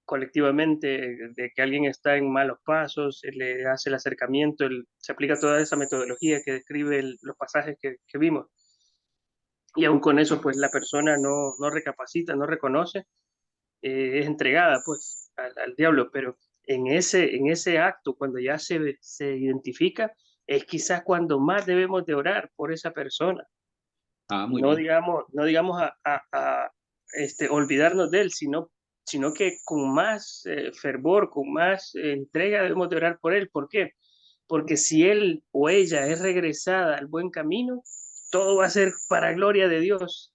colectivamente de que alguien está en malos pasos, se le hace el acercamiento, se aplica toda esa metodología que describe los pasajes que vimos. Y aún con eso, pues la persona no recapacita, no reconoce, es entregada pues al diablo, pero en ese acto, cuando ya se identifica, es quizás cuando más debemos de orar por esa persona. Ah, muy No bien. digamos, no digamos olvidarnos de él, sino que con más fervor, con más entrega debemos de orar por él. ¿Por qué? Porque si él o ella es regresada al buen camino, todo va a ser para gloria de Dios.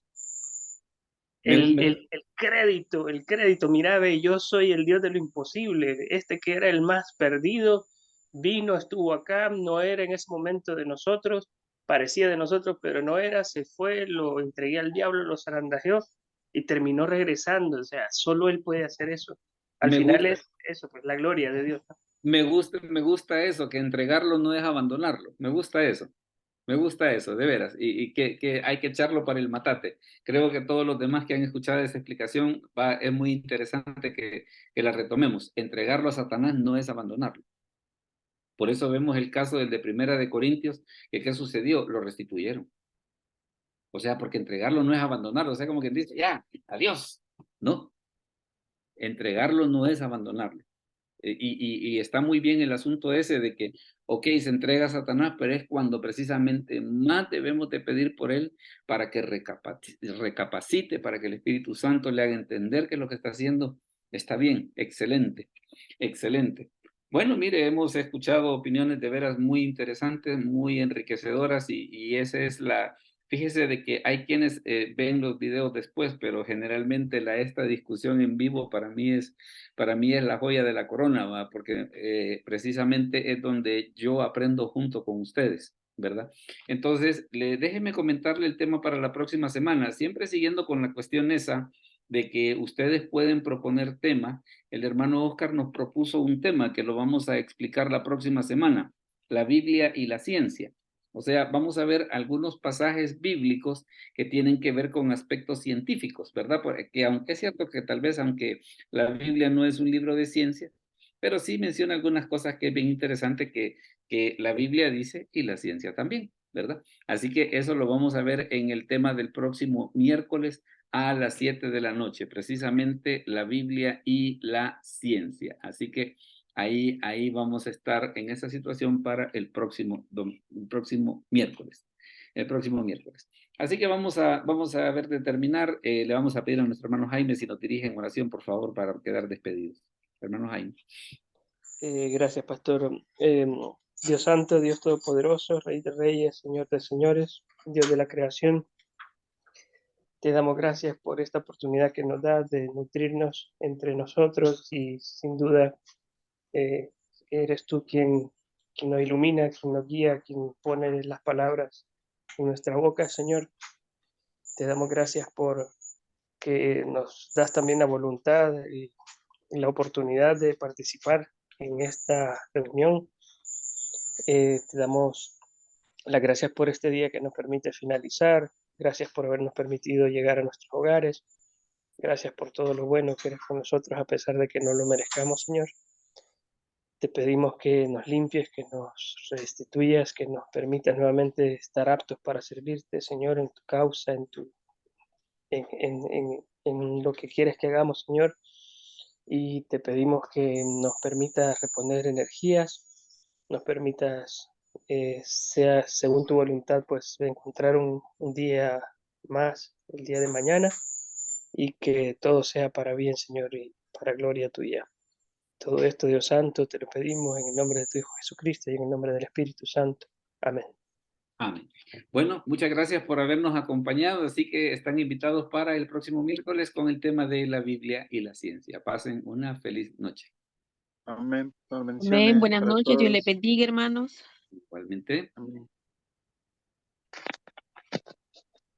Me, me, El crédito, mira, ve, yo soy el Dios de lo imposible. Este que era el más perdido, vino, estuvo acá, no era en ese momento de nosotros, parecía de nosotros, pero no era, se fue, lo entregué al diablo, lo zarandajeó y terminó regresando. O sea, solo él puede hacer eso. Al me final gusta, es eso, pues la gloria de Dios. me gusta eso, que entregarlo no es abandonarlo. Me gusta eso. Me gusta eso, de veras, y que hay que echarlo para el matate. Creo que todos los demás que han escuchado esa explicación es muy interesante que la retomemos. Entregarlo a Satanás no es abandonarlo. Por eso vemos el caso del de Primera de Corintios, que ¿qué sucedió? Lo restituyeron. O sea, porque entregarlo no es abandonarlo. O sea, como quien dice, ya, adiós. No, entregarlo no es abandonarlo. Y está muy bien el asunto ese de que, ok, se entrega a Satanás, pero es cuando precisamente más debemos de pedir por él para que recapacite, para que el Espíritu Santo le haga entender que lo que está haciendo está bien, excelente, excelente. Bueno, mire, hemos escuchado opiniones de veras muy interesantes, muy enriquecedoras y esa es fíjese de que hay quienes ven los videos después, pero generalmente esta discusión en vivo para mí es la joya de la corona, ¿va? Porque precisamente es donde yo aprendo junto con ustedes, ¿verdad? Entonces, déjenme comentarle el tema para la próxima semana, siempre siguiendo con la cuestión esa de que ustedes pueden proponer tema. El hermano Oscar nos propuso un tema que lo vamos a explicar la próxima semana, la Biblia y la ciencia. O sea, vamos a ver algunos pasajes bíblicos que tienen que ver con aspectos científicos, ¿verdad? Porque aunque es cierto que tal vez, aunque la Biblia no es un libro de ciencia, pero sí menciona algunas cosas que es bien interesante que la Biblia dice y la ciencia también, ¿verdad? Así que eso lo vamos a ver en el tema del próximo miércoles a las 7 de la noche, precisamente la Biblia y la ciencia. Así que ahí vamos a estar en esa situación para el próximo miércoles. El próximo miércoles. Así que vamos a ver de terminar. Le vamos a pedir a nuestro hermano Jaime si nos dirige en oración, por favor, para quedar despedidos. Hermano Jaime. Gracias, pastor. Dios santo, Dios todopoderoso, Rey de reyes, Señor de señores, Dios de la creación. Te damos gracias por esta oportunidad que nos das de nutrirnos entre nosotros y sin duda eres tú quien nos ilumina, quien nos guía, quien pone las palabras en nuestra boca, Señor. Te damos gracias por que nos das también la voluntad y la oportunidad de participar en esta reunión. Te damos las gracias por este día que nos permite finalizar. Gracias por habernos permitido llegar a nuestros hogares. Gracias por todo lo bueno que eres con nosotros a pesar de que no lo merezcamos, Señor. Te pedimos que nos limpies, que nos restituyas, que nos permitas nuevamente estar aptos para servirte, Señor, en tu causa, en lo que quieres que hagamos, Señor. Y te pedimos que nos permitas reponer energías, nos permitas, sea según tu voluntad, pues encontrar un día más, el día de mañana, y que todo sea para bien, Señor, y para gloria tuya. Todo esto, Dios Santo, te lo pedimos en el nombre de tu Hijo Jesucristo y en el nombre del Espíritu Santo. Amén. Amén. Bueno, muchas gracias por habernos acompañado, así que están invitados para el próximo miércoles con el tema de la Biblia y la ciencia. Pasen una feliz noche. Amén. Amén. Bendiciones Buenas para noches. Dios les todos. bendiga, hermanos. Igualmente. Amén.